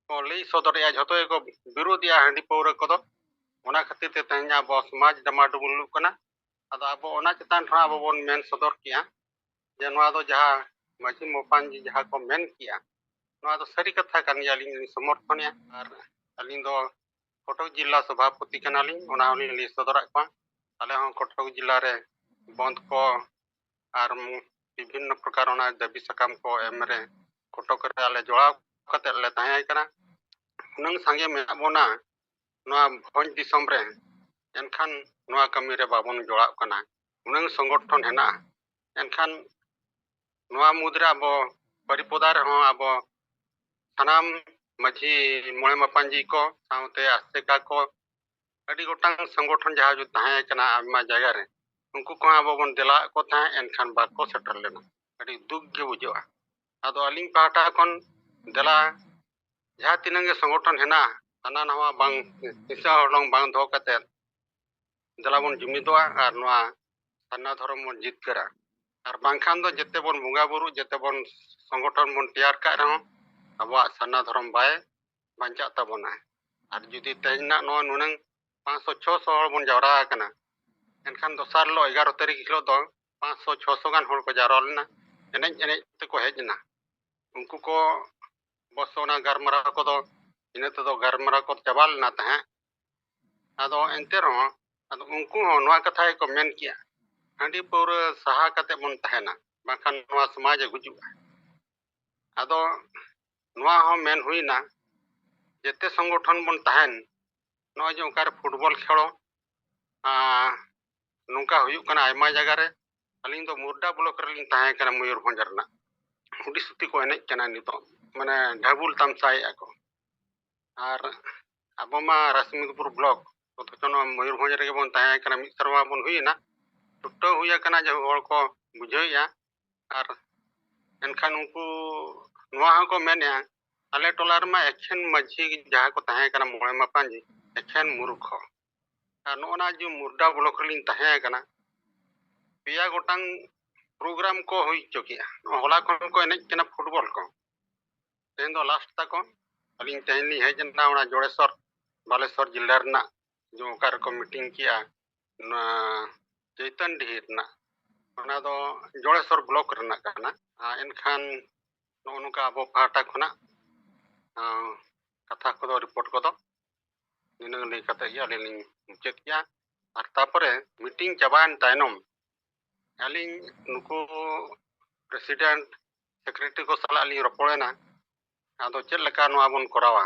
ᱠᱚ ᱞᱟᱹᱭ ᱥᱚᱫᱚᱨᱮᱜᱼᱟ ᱡᱷᱚᱛᱚ ᱜᱮᱠᱚ ᱵᱤᱨᱳᱫᱮᱜᱼᱟ ᱦᱟᱺᱰᱤ ᱯᱟᱹᱣᱨᱟᱹ ᱠᱚᱫᱚ ᱚᱱᱟ ᱠᱷᱟᱹᱛᱤᱨ ᱛᱮ ᱛᱮᱦᱮᱧ ᱟᱵᱚ ᱥᱚᱢᱟᱡᱽ ᱰᱟᱢᱟᱰᱩᱵᱩᱞᱚᱜ ᱠᱟᱱᱟ ᱟᱫᱚ ᱟᱵᱚ ᱚᱱᱟ ᱪᱮᱛᱟᱱ ᱨᱮᱦᱚᱸ ᱟᱵᱚ ᱵᱚᱱ ᱢᱮᱱ ᱥᱚᱫᱚᱨ ᱠᱮᱜᱼᱟ ᱡᱮ ᱱᱚᱣᱟ ᱫᱚ ᱡᱟᱦᱟᱸ ᱢᱟᱹᱡᱷᱤ ᱢᱟᱯᱟᱧᱡᱤ ᱡᱟᱦᱟᱸ ᱠᱚ ᱢᱮᱱ ᱠᱮᱜᱼᱟ ᱱᱚᱣᱟ ᱫᱚ ᱥᱟᱹᱨᱤ ᱠᱟᱛᱷᱟ ᱠᱟᱱ ᱜᱮᱭᱟ ᱟᱹᱞᱤᱧ ᱞᱤᱧ ᱥᱚᱢᱚᱨᱛᱷᱚᱱᱮᱜᱼᱟ ᱟᱨ ᱟᱹᱞᱤᱧ ᱫᱚ ᱠᱚᱴᱚᱠ ᱡᱮᱞᱟ ᱥᱚᱵᱷᱟᱯᱚᱛᱤ ᱠᱟᱱᱟᱞᱤᱧ ᱚᱱᱟ ᱦᱚᱸᱞᱤᱧ ᱞᱟᱹᱭ ᱥᱚᱫᱚᱨᱟᱜ ᱠᱚᱣᱟ ᱟᱞᱮ ᱦᱚᱸ ᱠᱚᱴᱚᱠ ᱡᱮᱞᱟ ᱨᱮ ᱵᱚᱱᱫ ᱠᱚ ᱟᱨ ᱵᱤᱵᱷᱤᱱᱱᱚ ᱯᱨᱚᱠᱟর ᱚᱱᱟ ᱫᱟᱹᱵᱤ ᱥᱟᱠᱟᱢ ᱠᱚ ᱮᱢ ᱨᱮ ᱠᱚᱴᱚᱠ ᱨᱮ ᱟᱞᱮ ᱡᱚᱲᱟᱣ ᱠᱟᱛᱮᱫ ᱞᱮ ᱛᱟᱦᱮᱸ ᱠᱟᱱᱟ ᱩᱱᱟᱹᱝ ᱥᱟᱸᱜᱮ ᱢᱮᱱᱟᱜ ᱵᱚᱱᱟ ᱱᱚᱣᱟ ᱵᱷᱚᱸᱡᱽ ᱫᱤᱥᱚᱢ ᱨᱮ ᱮᱱᱠᱷᱟᱱ ᱱᱚᱣᱟ ᱠᱟᱹᱢᱤ ᱨᱮ ᱵᱟᱵᱚᱱ ᱡᱚᱲᱟᱣ ᱠᱟᱱᱟ ᱩᱱᱟᱹᱝ ᱥᱚᱝᱜᱚᱴᱷᱚᱱ ᱦᱮᱱᱟᱜᱼᱟ ᱮᱱᱠᱷᱟᱱ ᱱᱚᱣᱟ ᱢᱩᱫᱽᱨᱮ ᱟᱵᱚ ᱵᱟᱹᱨᱤᱯᱚᱫᱟ ᱨᱮᱦᱚᱸ ᱟᱵᱚ ᱥᱟᱱᱟᱢ ᱢᱟᱹᱡᱷᱤ ᱢᱚᱬᱮ ᱢᱟᱯᱟᱧᱡᱤ ᱠᱚ ᱥᱟᱶᱛᱮ ᱟᱥᱮᱠᱟ ᱠᱚ ᱟᱹᱰᱤ ᱜᱚᱴᱟᱝ ᱥᱚᱝᱜᱚᱴᱷᱚᱱ ᱡᱟᱦᱟᱸ ᱛᱟᱦᱮᱸ ᱠᱟᱱᱟ ᱟᱭᱢᱟ ᱡᱟᱭᱜᱟ ᱨᱮ ᱩᱱᱠᱩ ᱠᱚᱦᱚᱸ ᱟᱵᱚ ᱵᱚᱱ ᱫᱮᱞᱟᱣᱟᱫ ᱠᱚ ᱛᱟᱦᱮᱸ ᱮᱱᱠᱷᱟᱱ ᱵᱟᱠᱚ ᱥᱮᱴᱮᱨ ᱞᱮᱱᱟ ᱟᱹᱰᱤ ᱫᱩᱠ ᱜᱮ ᱵᱩᱡᱷᱟᱹᱜᱼᱟ ᱟᱫᱚ ᱟᱹᱞᱤᱧ ᱯᱟᱦᱴᱟ ᱠᱷᱚᱱ ᱫᱮᱞᱟ ᱡᱟᱦᱟᱸ ᱛᱤᱱᱟᱹᱜ ᱜᱮ ᱥᱚᱝᱜᱚᱴᱷᱚᱱ ᱦᱮᱱᱟᱜᱼᱟ ᱦᱟᱱᱟ ᱱᱟᱣᱟ ᱵᱟᱝ ᱦᱤᱸᱥᱟᱹ ᱦᱚᱞᱚᱝ ᱵᱟᱝ ᱫᱚᱦᱚ ᱠᱟᱛᱮᱫ ᱫᱮᱞᱟ ᱵᱚᱱ ᱡᱩᱢᱤᱫᱚᱜᱼᱟ ᱟᱨ ᱱᱚᱣᱟ ᱥᱟᱨᱱᱟ ᱫᱷᱚᱨᱚᱢ ᱵᱚᱱ ᱡᱤᱛᱠᱟᱹᱨᱟ ᱟᱨ ᱵᱟᱝᱠᱷᱟᱱ ᱫᱚ ᱡᱮᱛᱮ ᱵᱚᱱ ᱵᱚᱸᱜᱟ ᱵᱩᱨᱩ ᱡᱮᱛᱮ ᱵᱚᱱ ᱥᱚᱝᱜᱚᱴᱷᱚᱱ ᱵᱚᱱ ᱛᱮᱭᱟᱨ ᱠᱟᱜ ᱨᱮᱦᱚᱸ ᱟᱵᱚᱣᱟᱜ ᱥᱟᱨᱱᱟ ᱫᱷᱚᱨᱚᱢ ᱵᱟᱭ ᱵᱟᱧᱪᱟᱜ ᱛᱟᱵᱚᱱᱟ ᱟᱨ ᱡᱩᱫᱤ ᱛᱮᱦᱮᱧᱟᱜ ᱱᱚᱣᱟ ᱱᱩᱱᱟᱹᱝ 500-600 ᱦᱚᱲ ᱵᱚᱱ ᱡᱟᱣᱨᱟ ᱟᱠᱟᱱᱟ ᱮᱱᱠᱷᱟन ᱫᱚᱥᱟᱨ ᱦᱤᱞᱳᱜ 11 ᱛᱟᱹᱨᱤᱠᱷ ᱦᱤᱞᱳᱜ ᱫᱚ 500-600 ᱜᱟᱱ ᱦᱚᱲ ᱠᱚ ᱡᱟᱣᱨᱟ ᱞᱮᱱᱟ ᱮᱱᱮᱡ ᱛᱮᱠᱚ ᱦᱮᱡ ᱮᱱᱟ ᱩᱱᱠᱩ ᱠᱚ ᱚᱵᱚᱥᱥᱚ ᱚᱱᱟ ᱜᱟᱞᱢᱟᱨᱟᱣ ᱠᱚᱫᱚ ᱤᱱᱟᱹ ᱛᱮᱫᱚ ᱜᱟᱞᱢᱟᱨᱟᱣ ᱠᱚ ᱪᱟᱵᱟ ᱞᱮᱱᱟ ᱛᱟᱦᱮᱸᱫ ᱟᱫᱚ ᱮᱱᱛᱮ ᱨᱮᱦᱚᱸ ᱟᱫᱚ ᱩᱱᱠᱩ ᱦᱚᱸ ᱱᱚᱣᱟ ᱠᱟᱛᱷᱟ ᱜᱮᱠᱚ ᱢᱮᱱ ᱠᱮᱜᱼᱟ ᱦᱟᱺᱰᱤ ᱯᱟᱹᱣᱨᱟᱹ ᱥᱟᱦᱟ ᱠᱟᱛᱮ ᱵᱚᱱ ᱛᱟᱦᱮᱱᱟ ᱵᱟᱝᱠᱷᱟन ᱱᱚᱣᱟ ᱥᱚᱢᱟᱡᱽ ᱜᱩᱡᱩᱜᱼᱟ ᱟᱫᱚ ᱱᱚᱣᱟ ᱦᱚᱸ ᱢᱮᱱ ᱦᱩᱭᱱᱟ ᱡᱮᱛᱮ ᱥᱚᱝᱜᱚᱴᱷᱚᱱ ᱵᱚᱱ ᱛᱟᱦᱮᱱ ᱱᱚᱜᱼᱚᱭ ᱡᱮ ᱚᱠᱟᱨᱮ ᱯᱷᱩᱴᱵᱚᱞ ᱠᱷᱮᱞ ᱱᱚᱝᱠᱟ ᱦᱩᱭᱩᱜ ᱠᱟᱱᱟ ᱟᱭᱢᱟ ᱡᱟᱭᱜᱟ ᱨᱮ ᱟᱹᱞᱤᱧ ᱫᱚ ᱢᱩᱨᱰᱟ ᱵᱞᱚᱠ ᱨᱮᱞᱤᱧ ᱛᱟᱦᱮᱸ ᱠᱟᱱᱟ ᱢᱚᱭᱩᱨᱵᱷᱚᱸᱡᱽ ᱨᱮᱱᱟᱜ ᱦᱩᱰᱤ ᱥᱩᱛᱤ ᱠᱚ ᱮᱱᱮᱡ ᱠᱟᱱᱟ ᱱᱤᱛᱚᱜ ᱢᱟᱱᱮ ᱰᱷᱟᱵᱩᱞ ᱛᱟᱢᱥᱟᱭᱮᱜᱼᱟ ᱠᱚ ᱟᱨ ᱟᱵᱚ ᱢᱟ ᱨᱟᱥᱢᱩᱫᱽᱯᱩᱨ ᱵᱞᱚᱠ অথচ ᱱᱚᱣᱟ ᱢᱚᱭᱩᱨᱵᱷᱚᱸᱡᱽ ᱨᱮᱜᱮ ᱵᱚᱱ ᱛᱟᱦᱮᱸ ᱠᱟᱱᱟ ᱢᱤᱫ ᱥᱮᱨᱢᱟ ᱵᱚᱱ ᱦᱩᱭᱮᱱᱟ ᱪᱷᱩᱴᱟᱹᱣ ᱦᱩᱭ ᱟᱠᱟᱱᱟ ᱡᱮ ᱦᱚᱲ ᱠᱚ ᱵᱩᱡᱷᱟᱹᱣᱮᱜᱼᱟ ᱟᱨ ᱮᱱᱠᱷᱟᱱ ᱩᱱᱠᱩ ᱱᱚᱣᱟ ᱦᱚᱸᱠᱚ ᱢᱮᱱᱮᱜᱼᱟ ᱟᱞᱮ ᱴᱚᱞᱟ ᱨᱮᱢᱟ ᱮᱠᱷᱮᱱ ᱢᱟᱹᱡᱷᱤ ᱡᱟᱦᱟᱸ ᱠᱚ ᱛᱟᱦᱮᱸ ᱠᱟᱱᱟ ᱢᱚᱬᱮ ᱢᱟᱯᱟᱧᱡᱤ ᱮᱠᱷᱮᱱ ᱢᱩᱨᱩᱠᱷᱚ ᱟᱨ ᱱᱚᱜᱼᱚ ᱱᱟ ᱡᱮ ᱢᱩᱨᱰᱟ ᱵᱞᱚᱠ ᱨᱮᱞᱤᱧ ᱛᱟᱦᱮᱸ ᱠᱟᱱᱟ ᱯᱮᱭᱟ ᱜᱚᱴᱟᱝ ᱯᱨᱳᱜᱨᱟᱢ ᱠᱚ ᱦᱩᱭ ᱦᱚᱪᱚ ᱠᱮᱜᱼᱟ ᱦᱚᱞᱟ ᱠᱷᱚᱱ ᱠᱚ ᱮᱱᱮᱡ ᱠᱟᱱᱟ ᱯᱷᱩᱴᱵᱚᱞ ᱠᱚ ᱛᱮᱦᱮᱧ ᱫᱚ ᱞᱟᱥᱴ ᱛᱟᱠᱚ ᱟᱹᱞᱤᱧ ᱛᱮᱦᱮᱧ ᱞᱤᱧ ᱦᱮᱡ ᱮᱱᱟ ᱚᱱᱟ ᱡᱚᱲᱮᱥᱚᱨ ᱵᱟᱞᱮᱥᱚᱨ ᱡᱮᱞᱟ ᱨᱮᱱᱟᱜ ᱡᱮ ᱚᱠᱟ ᱨᱮᱠᱚ ᱢᱤᱴᱤᱝ ᱠᱮᱜᱼᱟ ᱚᱱᱟ ᱪᱳᱭᱛᱚᱱᱰᱤᱦᱤ ᱨᱮᱱᱟᱜ ᱚᱱᱟ ᱫᱚ ᱡᱚᱲᱮᱥᱚᱨ ᱵᱞᱚᱠ ᱨᱮᱱᱟᱜ ᱠᱟᱱᱟ ᱮᱱᱠᱷᱟᱱ ᱱᱚᱜᱼᱚ ᱱᱚᱝᱠᱟ ᱟᱵᱚ ᱯᱟᱦᱴᱟ ᱠᱷᱚᱱᱟᱜ ᱠᱟᱛᱷᱟ ᱠᱚᱫᱚ ᱨᱤᱯᱳর্ট ᱠᱚᱫᱚ ᱱᱤᱱᱟᱹᱜ ᱞᱟᱹᱭ ᱠᱟᱛᱮ ᱜᱮ ᱟᱹᱞᱤᱧ ᱞᱤᱧ ᱢᱩᱪᱟᱹᱫ ᱠᱮᱜᱼᱟ ᱟᱨ ᱛᱟᱨᱯᱚᱨᱮ ᱢᱤᱴᱤᱝ ᱪᱟᱵᱟᱭᱮᱱ ᱛᱟᱭᱱᱚᱢ ᱟᱹᱞᱤᱧ ᱱᱩᱠᱩ ᱯᱨᱮᱥᱤᱰᱮন্ট सेक्रेटरी को साला लिंग रपोड़ेना आदो चेक लेका नोआ बोन करावा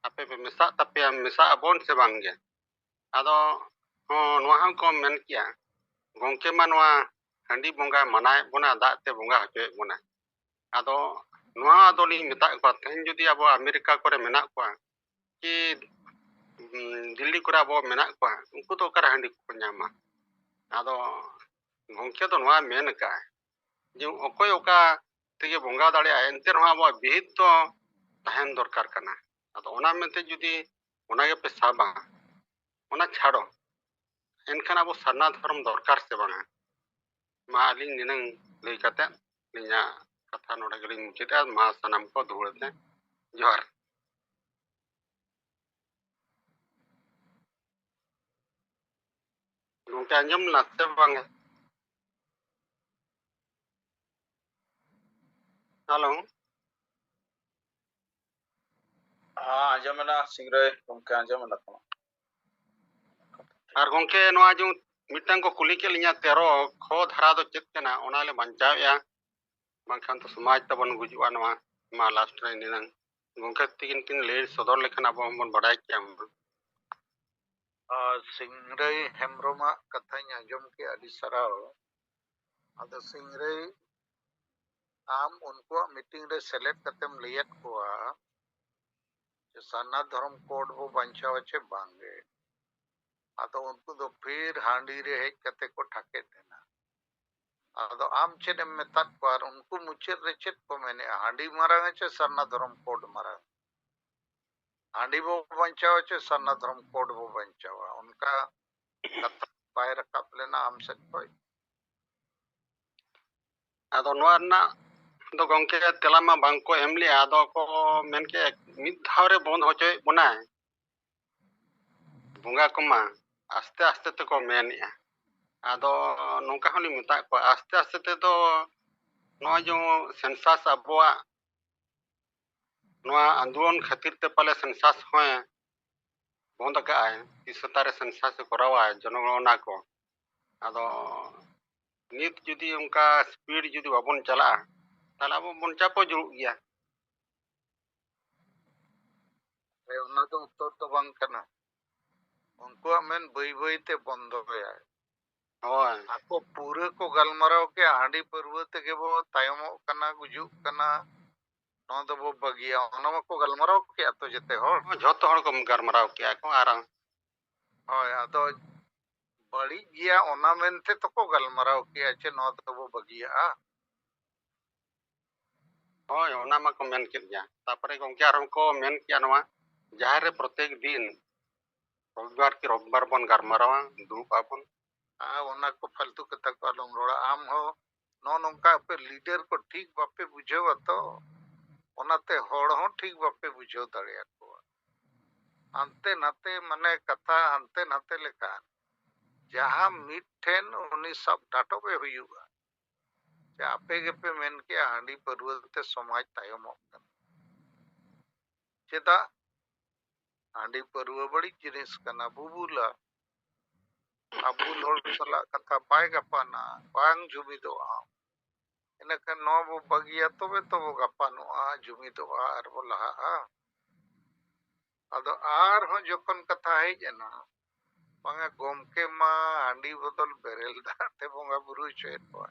आपे पे मिसा तापे मिसा अबोन से बांगे आदो नोआ हम को मेन किया गोंके मा नोआ हंडी बोंगा मनाए बोना दाग ते बोंगा हचोए बोना आदो नोआ आदो लिंग मिता को तेन जुदी अब अमेरिका करे मेना को कि दिल्ली करे अब मेना को उनको तो कर हंडी को न्यामा आदो गोंके तो नोआ मेन का जे ओकोय ओका तेगे बोंगा दाड़े एनते रहा अब बिहित तो तहन दरकार कना आदो ओना मेनते जुदी ओना गे पे साबा ओना छाड़ो एनखान अब सरना धर्म दरकार से बांगा मा अलिंग निनंग लई काते लिंगा कथा नोडे गलिंग मुचिदा मा सनाम को धुड़ते जोहार गोंके अंजम लाते बांगा हेलो हाँ आंजमेना सिंगरे गोंके आंजमेना तो और गोंके नोआ जो मिटंग को कुली के लिया 13 खो धारा दो चेक केना ओनाले बंचावया बांखान तो समाज तबन गुजुआ नोआ मा लास्ट रे निनंग गोंके तिगिन किन ले सदर लेखन अब हमन बड़ाई किया सिंगरे हेमरोमा कथाኝ आंजम के अली सराव अद सिंगरे आम उनको मीटिंग रे सेलेक्ट कतेम लियत कोआ जे सन्ना धर्म कोड वो बंचाव चे बांगे अदो उनको दो फिर हांडी रे हेज कते को ठाके देना अदो आम चेन मेतात पर उनको मुचेर रे चेत को मैंने हांडी मारा चे सन्ना धर्म कोड मारा हांडी वो बंचाव चे सन्ना धर्म कोड वो बंचाव उनका कथा पाए रकाब लेना आम से कोई आदो नोआ ना दो गोंके तेलामा बांको एमली आदो को मेन के मिद धावरे बंद होचोय बोना बुंगा कोमा आस्ते आस्ते ते को मेनिया आदो नोंका हली मिता को आस्ते आस्ते ते तो नोआ जो सेंसस अबोआ नोआ आंदोलन खातिर ते पले सेंसस होय बंद का आए इसतारे सेंसस करावा जनगणना को आदो नित जुदी उनका स्पीड जुदी बाबन चला ताला अब बंचा को जुड़ गया रे उन्ना तो उत्तर तो बांग कना उनको मेन बई बई ते बंद होया होय आपको पूरे को गलमराव के हांडी पर्वत के वो तायमो कना गुजु कना नो दो वो बगिया ओना को गलमराव के तो जते हो झोतो हड़ को गरमराव किया को आराम होय अदो बड़ी गया ओना मेनते तो को गलमराव के अच्छे नो दो वो बगिया होय ओना मा को मेन के गया तापरे गोंके आरम को मेन किया नवा जहां रे प्रत्येक दिन रविवार बन गरमरावा दुप आपन ओना को फालतू कथा को आलम रोड़ा आम हो नो नोंका पे लीडर को ठीक बापे बुझेव तो ओनाते होड़ हो ठीक बापे बुझेव दड़िया को अंते नाते मने कथा अंते नाते लेका जहां मिठेन उनी सब डाटो पे हुयुगा जे आपे के पे मेन के हांडी पर्वते समाज तायमो चेदा हांडी पर्व बड़ी जिनिस कना बुबुला अबुल होड़ सला कथा पाए गपाना बांग जुमिदोआ इनकन नो वो बगिया तबे तो वो गपानुआ जुमिदोआ आर वो लहा अदो आर हो जोकन कथा है जना बांगा गोमके मा हांडी बदल बेरेल दाते बोंगा बुरु चेतो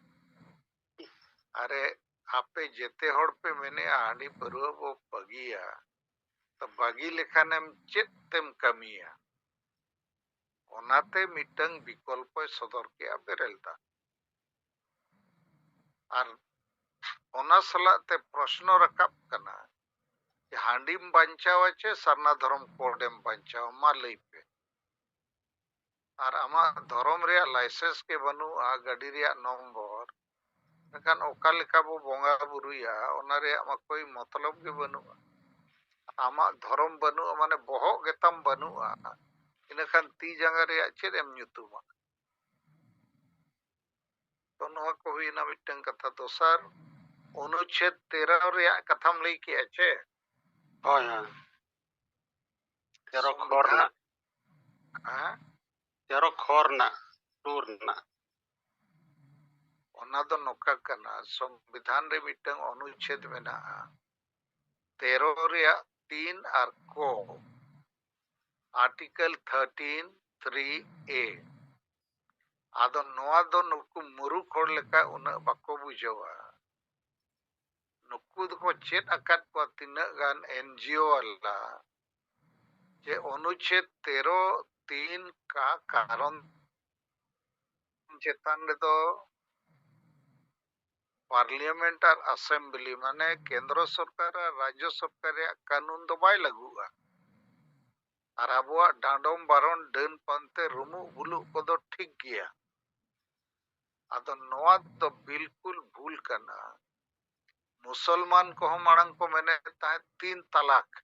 अरे आपे जेते होड़ पे मैंने हांडी पर्व वो बगिया तो बगी लेखानेम चेत तेम कमिया ओनाते मिटंग विकल्प सदर के बेरेलदा और ओना सलाते प्रश्न रकाब कना हांडीम बंचाव चे सरना धर्म कोडेम बंचाव मा लई पे और आमा धर्म रे लाइसेंस के बनु आ गाड़ी रे नंबर नकान ओका लेका बो बोंगा बुरुया ओना रे आमा कोई मतलब के बनु आमा धर्म बनु माने बहो गेतम बनु इनखान ती जंगा रे चेदम nyutuma तो नोआ को हुई ना मिटंग कथा दोसर अनुच्छेद 13 रे कथाम लई के छे होय होय 13 खोर ना हां 13 खोर ना टूर ना ᱚᱱᱟ ᱫᱚ ᱱᱚᱝᱠᱟ ᱠᱟᱱᱟ ᱥᱚᱝᱵᱤᱫᱷᱟᱱ ᱨᱮ ᱢᱤᱫᱴᱟᱝ ᱚᱱᱩᱪᱷᱮᱫ ᱢᱮᱱᱟᱜᱼᱟ 13 ᱨᱮᱭᱟᱜ 3 ᱟᱨ ᱠᱚ आर्टिकल 13 3A ᱟᱫᱚ ᱱᱚᱣᱟ ᱫᱚ ᱱᱩᱠᱩ ᱢᱩᱨᱩᱠ ᱦᱚᱲ ᱞᱮᱠᱟ ᱩᱱᱟᱹᱜ ᱵᱟᱠᱚ ᱵᱩᱡᱷᱟᱹᱣᱟ ᱱᱩᱠᱩ ᱫᱚᱠᱚ ᱪᱮᱫ ᱟᱠᱟᱫ ᱠᱚᱣᱟ ᱛᱤᱱᱟᱹᱜ ᱜᱟᱱ एनजीओ वाला जे अनुच्छेद 13 3 का कारण चेतन रेदो पार्लियामेंट और असेंबली माने केंद्र सरकार और राज्य सरकार रे कानून दो बाय लागूआ और अबुआ डांडोम बारोन डन पंते रुमु बुलु को ठीक गया आदो नोआ तो बिल्कुल भूल करना मुसलमान को मांग को मैंने 3 तलाक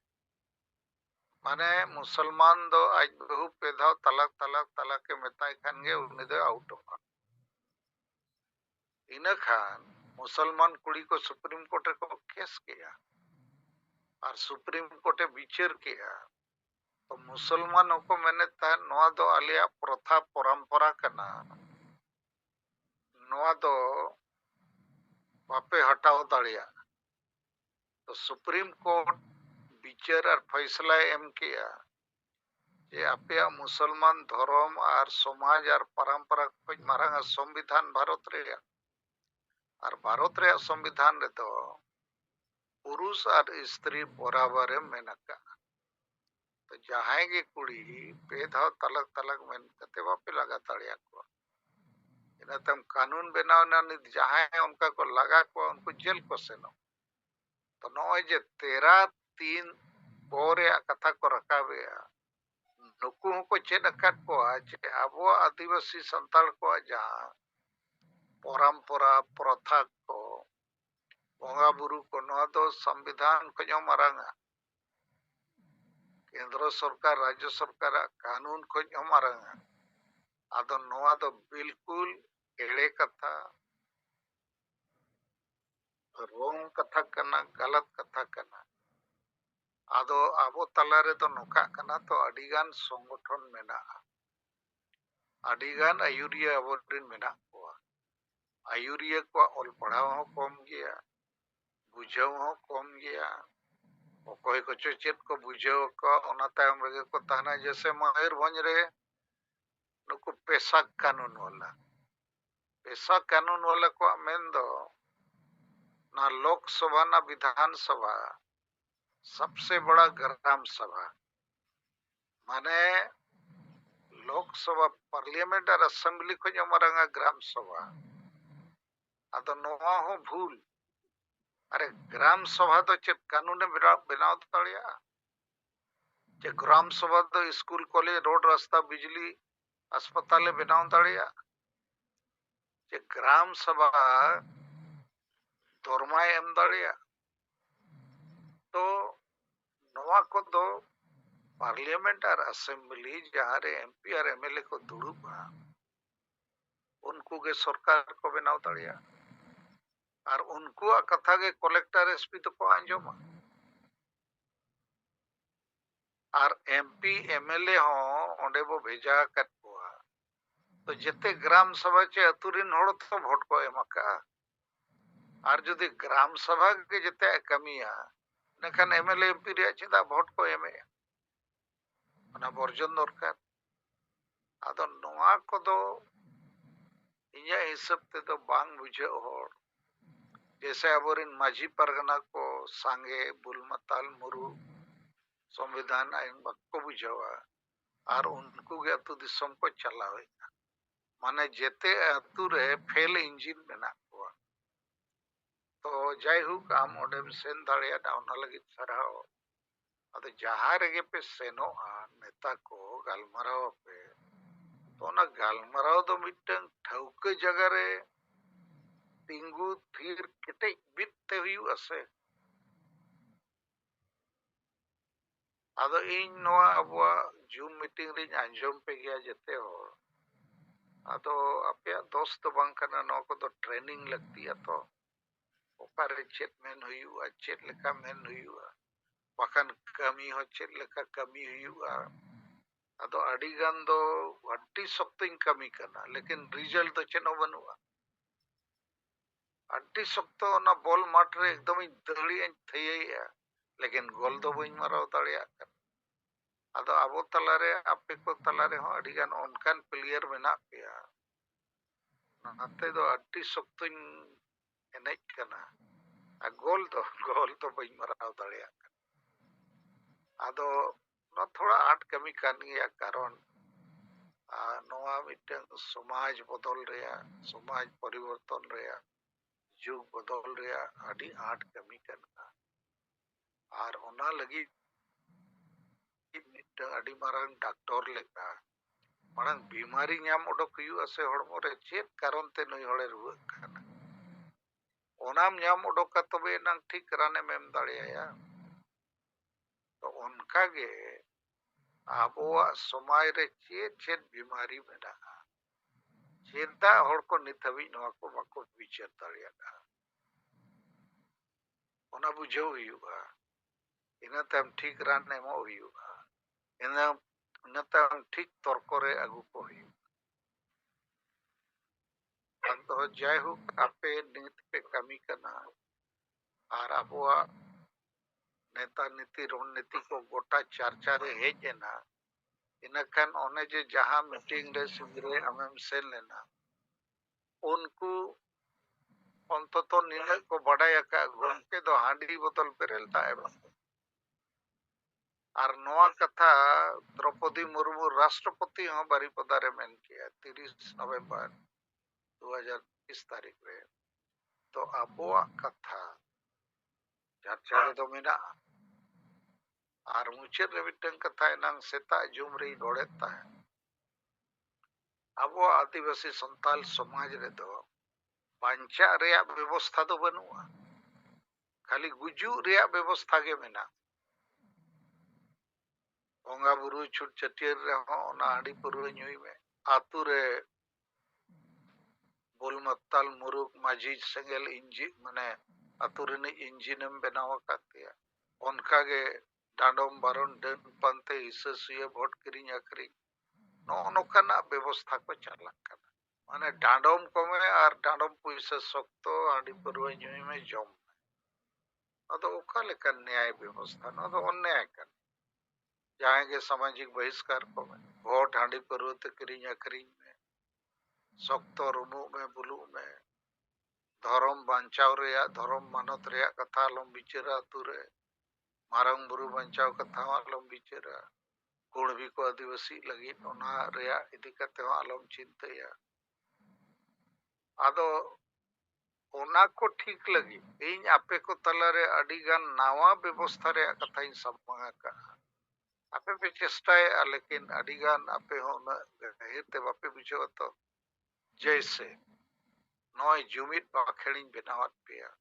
माने मुसलमान दो आज बहु पेधाव तलाक तलाक तलाक के मेताय खान गे उन्हें दो आउट होगा इन खान मुसलमान कुड़ी को सुप्रीम कोर्ट को केस किया और सुप्रीम कोर्ट विचार किया तो मुसलमानों को मैंने नोआ दो आलिया प्रथा परंपरा करना नोआ दो वापे हटाओ दाड़िया तो सुप्रीम कोर्ट विचार और फैसला एम किया जे आपे मुसलमान धर्म और समाज और परंपरा को मारंग संविधान भारत रे और भारत रे संविधान रे तो पुरुष और स्त्री बराबर मेनका तो जहां गे कुड़ी पेधाव तलक तलक मेन कते बापे लगा ताड़िया को इना तम कानून बनाव ना जहां उनका को लगा को उनको जेल को सेनो तो नॉय जे 13-3 पोरे कथा को रखावे नुकु को चेद अकाट को जे अबो आदिवासी संताल को जहां परंपरा प्रथा को बोंगा बुरु को नोआ दो संविधान को जो मारंगा केंद्र सरकार राज्य सरकार कानून को जो मारंगा आदो नोआ दो बिल्कुल एड़े कथा रोंग कथा करना गलत कथा करना आदो आबो तलारे तो नोका करना तो अडिगान संगठन मेना अडिगान आयुरिया अबोरिन मेना को आयुरिया को ऑल पढ़ाओ हो कम गया बुझाओ हो कम गया ओकोय को चेत को बुझाओ को ओना तायम रे को ताना जैसे मयूरभंज रे नुकु पेशा कानून वाला को मेन दो ना लोकसभा ना विधानसभा सबसे बड़ा ग्राम सभा माने लोकसभा पार्लियामेंट और असेंबली को जो मरंगा ग्राम सभा अतो नोआ हो भूल अरे ग्राम सभा तो चेत कानून बनाव ताड़िया जे ग्राम सभा तो स्कूल कॉलेज रोड रास्ता बिजली अस्पताल बनाव ताड़िया जे ग्राम सभा धर्माय एम दाड़िया तो नोआ को दो पार्लियामेंट और असेंबली जहां रे एमपी और एमएलए को दुड़ुबा उनको के सरकार को बनाव दाड़िया और उनको कथा के कलेक्टर एसपी तो को आंजोमा और एमपी एमएलए हो ओंडे बो भेजा कत कोआ तो जते ग्राम सभा चे अतुरिन होड़ तो वोट को एमका और जदि ग्राम सभा के जते कमिया नखन एमएलए एमपी रे चिदा वोट को एमे ओना बर्जन दरकार आदो नोआ को दो इया हिसाब ते तो बांग बुझे होड़ जैसे अबोरिन माझी परगना को सांगे बुलमताल मुरु संविधान आइन बक्को बुझावा और उनको के अतु दिसम को चलावे माने जेते अतु रे फेल इंजिन मेना को तो जाय हुक आम ओडेम सेन दाड़िया डाउना लगी सराओ अदो जहां रे पे सेनो आ नेता को गालमराव पे तो ना गालमराव दो मिटन ठौके जगह रे तिंगु थीर किते बित्ते हुई असे आदो इन नोआ अबुआ जूम मीटिंग रे आंजम पे गया जते हो आदो आपे दोस्त बांग करना नो को तो ट्रेनिंग लगती है तो ओपारे चेत मेन हुआ चेत लेका मेन हुआ बाखन कमी हो चेत लेका कमी हुआ आदो अडिगान दो अड्डी सख्तिंग कमी करना लेकिन रिजल्ट तो चेनो बनुआ ᱟᱹᱰᱤ ᱥᱚᱠᱛᱚ ᱚᱱᱟ ᱵᱚᱞ ᱢᱟᱴᱷ ᱨᱮ ᱮᱠᱫᱚᱢᱤᱧ ᱫᱟᱹᱲᱤᱭᱟᱹᱧ ᱛᱷᱟᱹᱭᱟᱹᱭᱮᱜᱼᱟ ᱞᱮᱠᱤᱱ ᱜᱳᱞ ᱫᱚ ᱵᱟᱹᱧ ᱢᱟᱨᱟᱣ ᱫᱟᱲᱮᱭᱟᱜ ᱠᱟᱱᱟ ᱟᱫᱚ ᱟᱵᱚ ᱛᱟᱞᱟᱨᱮ ᱟᱯᱮ ᱠᱚ ᱛᱟᱞᱟᱨᱮ ᱦᱚᱸ ᱟᱹᱰᱤᱜᱟᱱ ᱚᱱᱠᱟᱱ ᱯᱞᱮᱭᱟᱨ ᱢᱮᱱᱟᱜ ᱯᱮᱭᱟ ᱚᱱᱟᱛᱮ ᱫᱚ ᱟᱹᱰᱤ ᱥᱚᱠᱛᱚᱧ ᱮᱱᱮᱡ ᱠᱟᱱᱟ ᱟᱨ ᱜᱳᱞ ᱫᱚ ᱵᱟᱹᱧ ᱢᱟᱨᱟᱣ ᱫᱟᱲᱮᱭᱟᱜ ᱠᱟᱱᱟ ᱟᱫᱚ ᱱᱚᱣᱟ ᱛᱷᱚᱲᱟ ᱟᱸᱴ ᱠᱟᱹᱢᱤ ᱠᱟᱱ ᱜᱮᱭᱟ ᱠᱟᱨᱚᱱ ᱱᱚᱣᱟ ᱢᱤᱫᱴᱟᱝ ᱥᱚᱢᱟᱡᱽ ᱵᱚᱫᱚᱞ ᱨᱮᱭᱟᱜ ᱥᱚᱢᱟᱡᱽ ᱯᱚᱨᱤᱵᱚᱨᱛᱚᱱ ᱨᱮᱭᱟᱜ ᱡᱩᱜᱽ ᱵᱚᱫᱚᱞ ᱨᱮᱭᱟᱜ ᱟᱹᱰᱤ ᱟᱸᱴ ᱠᱟᱹᱢᱤ ᱠᱟᱱᱟ ᱟᱨ ᱚᱱᱟ ᱞᱟᱹᱜᱤᱫ ᱢᱤᱫᱴᱟᱝ ᱟᱹᱰᱤ ᱢᱟᱨᱟᱝ ᱰᱟᱠᱛᱚᱨ ᱞᱮᱠᱟ ᱢᱟᱲᱟᱝ ᱵᱤᱢᱟᱨᱤ ᱧᱟᱢ ᱚᱰᱚᱠ ᱦᱩᱭᱩᱜᱼᱟ ᱥᱮ ᱦᱚᱲᱢᱚ ᱨᱮ ᱪᱮᱫ ᱠᱟᱨᱚᱱ ᱛᱮ ᱱᱩᱭ ᱦᱚᱲᱮ ᱨᱩᱣᱟᱹᱜ ᱠᱟᱱᱟ ᱚᱱᱟᱢ ᱧᱟᱢ ᱚᱰᱚᱠᱟ ᱛᱚᱵᱮ ᱮᱱᱟᱝ ᱴᱷᱤᱠ ᱨᱟᱱᱮᱢ ᱮᱢ ᱫᱟᱲᱮᱭᱟᱭᱟ ᱛᱚ ᱚᱱᱠᱟᱜᱮ ᱟᱵᱚᱣᱟᱜ ᱥᱚᱢᱟᱡᱽ ᱨᱮ ᱪᱮᱫ ᱵᱤᱢᱟᱨᱤ ᱢᱮᱱᱟᱜᱼᱟ ᱪᱮᱫᱟᱜ ᱦᱚᱲ ᱠᱚ ᱱᱤᱛ ᱦᱟᱹᱵᱤᱡ ᱱᱚᱣᱟ ᱠᱚ ᱵᱟᱠᱚ ᱵᱤᱪᱟᱹᱨ ᱫᱟᱲᱮᱭᱟᱜᱼᱟ ᱚᱱᱟ ᱵᱩᱡᱷᱟᱹᱣ ᱦᱩᱭᱩᱜᱼᱟ ᱤᱱᱟᱹ ᱛᱟᱭᱚᱢ ᱴᱷᱤᱠ ᱨᱟᱱ ᱮᱢᱚᱜ ᱦᱩᱭᱩᱜᱼᱟ ᱤᱱᱟᱹ ᱛᱟᱭᱚᱢ ᱴᱷᱤक ᱛᱚᱨᱠᱚ ᱨᱮ ᱟᱹᱜᱩ ᱠᱚ ᱦᱩᱭᱩᱜᱼᱟ ᱟᱫᱚ ᱡᱟᱭᱦᱳᱠ ᱟᱯᱮ ᱱᱤᱛ ᱯᱮ ᱠᱟᱹᱢᱤ ᱠᱟᱱᱟ ᱟᱨ ᱟᱵᱚᱣᱟᱜ ᱱᱮᱛᱟ ᱱᱤᱛᱤ ᱨᱚᱲᱱᱤᱛᱤ ᱠᱚ ᱜᱚᱴᱟ ᱪᱟᱨᱪᱟ ᱨᱮ ᱦᱮᱡ ᱮᱱᱟ ᱤᱱᱟᱹᱠᱷᱟᱱ ᱚᱱᱮ ᱡᱮ ᱡᱟᱦᱟᱸ ᱢᱤᱴᱤᱝ ᱨᱮ ᱥᱤᱝᱨᱟᱹᱭ ᱟᱢᱮᱢ ᱥᱮᱱ ᱞᱮᱱᱟ ᱩᱱᱠᱩ অন্তত ᱱᱤᱱᱟᱹᱜ ᱠᱚ ᱵᱟᱰᱟᱭ ᱟᱠᱟᱫ ᱜᱚᱢᱠᱮ ᱫᱚ ᱦᱟᱺᱰᱤ ᱵᱚᱛᱚᱞ ᱵᱮᱨᱮᱞ ᱫᱟᱜ ᱮ ᱵᱟᱝ ᱟᱨ ᱱᱚᱣᱟ ᱠᱟᱛᱷᱟ দ্ᱨᱚᱯᱚᱫᱤ ᱢᱩᱨᱢᱩ ᱨᱟᱥᱴᱨᱚᱯᱚᱛᱤ ᱦᱚᱸ ᱵᱟᱨᱤᱯᱟᱫᱟ ᱨᱮ ᱢᱮᱱ ᱠᱮᱜᱼᱟ 30 नवंबर 2020 तारीख ᱨᱮ तो ᱟᱵᱚᱣᱟᱜ ᱠᱟᱛᱷᱟ ᱪᱟᱨᱪᱟ ᱨᱮᱫᱚ ᱢᱮᱱᱟᱜᱼᱟ ᱟᱨ ᱢᱩᱪᱟᱹᱫ ᱨᱮ ᱢᱤᱫᱴᱟᱝ ᱠᱟᱛᱷᱟ ᱮᱱᱟᱝ ᱥᱮᱛᱟᱜ ᱡᱩᱢ ᱨᱮᱧ ᱨᱚᱲᱮᱫ ᱛᱟᱦᱮᱸ ᱟᱵᱚᱣᱟᱜ ᱟᱹᱫᱤᱵᱟᱹᱥᱤ ᱥᱟᱱᱛᱟᱞ ᱥᱚᱢᱟᱡᱽ ᱨᱮᱫᱚ ᱵᱟᱧᱪᱟᱜ ᱨᱮᱭᱟᱜ ᱵᱮᱵᱚᱥᱛᱷᱟ ᱫᱚ ᱵᱟᱹᱱᱩᱜᱼᱟ खाली गुजुग रेया व्यवस्था के मेना बंगा बुरु छुट छटियर रे हो ना हाड़ी पुरु ᱧᱩᱭ में आतु रे बोल मत्ताल मुरुक माझी सेंगेल इंजी माने आतु रे इंजिनम बनाव कातिया उनका के डांडोम बारन done Pante इससिए vote किरिंग occurring no नोकाना व्यवस्था को चालक कना माने डांडोम कमे और डांडोम पुइसा सख्तो हाड़ी पुरु ᱧᱩᱭ में जम अदो ओका लेकर न्याय व्यवस्था न तो अन्याय कर जाएंगे सामाजिक बहिष्कार को में वोट हांडी पर्वत किरिंग अकरिंग में सख्तो रुमु में बुलु में धर्म बांचाव रेया धर्म मानत रेया कथा लम बिचरा तुरे मारंग बुरु बांचाव कथा आलम बिचरा कुणबी को आदिवासी लगी ओना रेया इदी कते आलम चिंतया आदो ओना को ठीक लगी इन आपे को तलारे अडिगान नावा व्यवस्था रे कथाई सबमा का आपे पे चेष्टाय लेकिन अडिगान आपे हो न गहिरते बापे बुझो तो जैसे नय जुमित बाखेड़िन बनावत पेया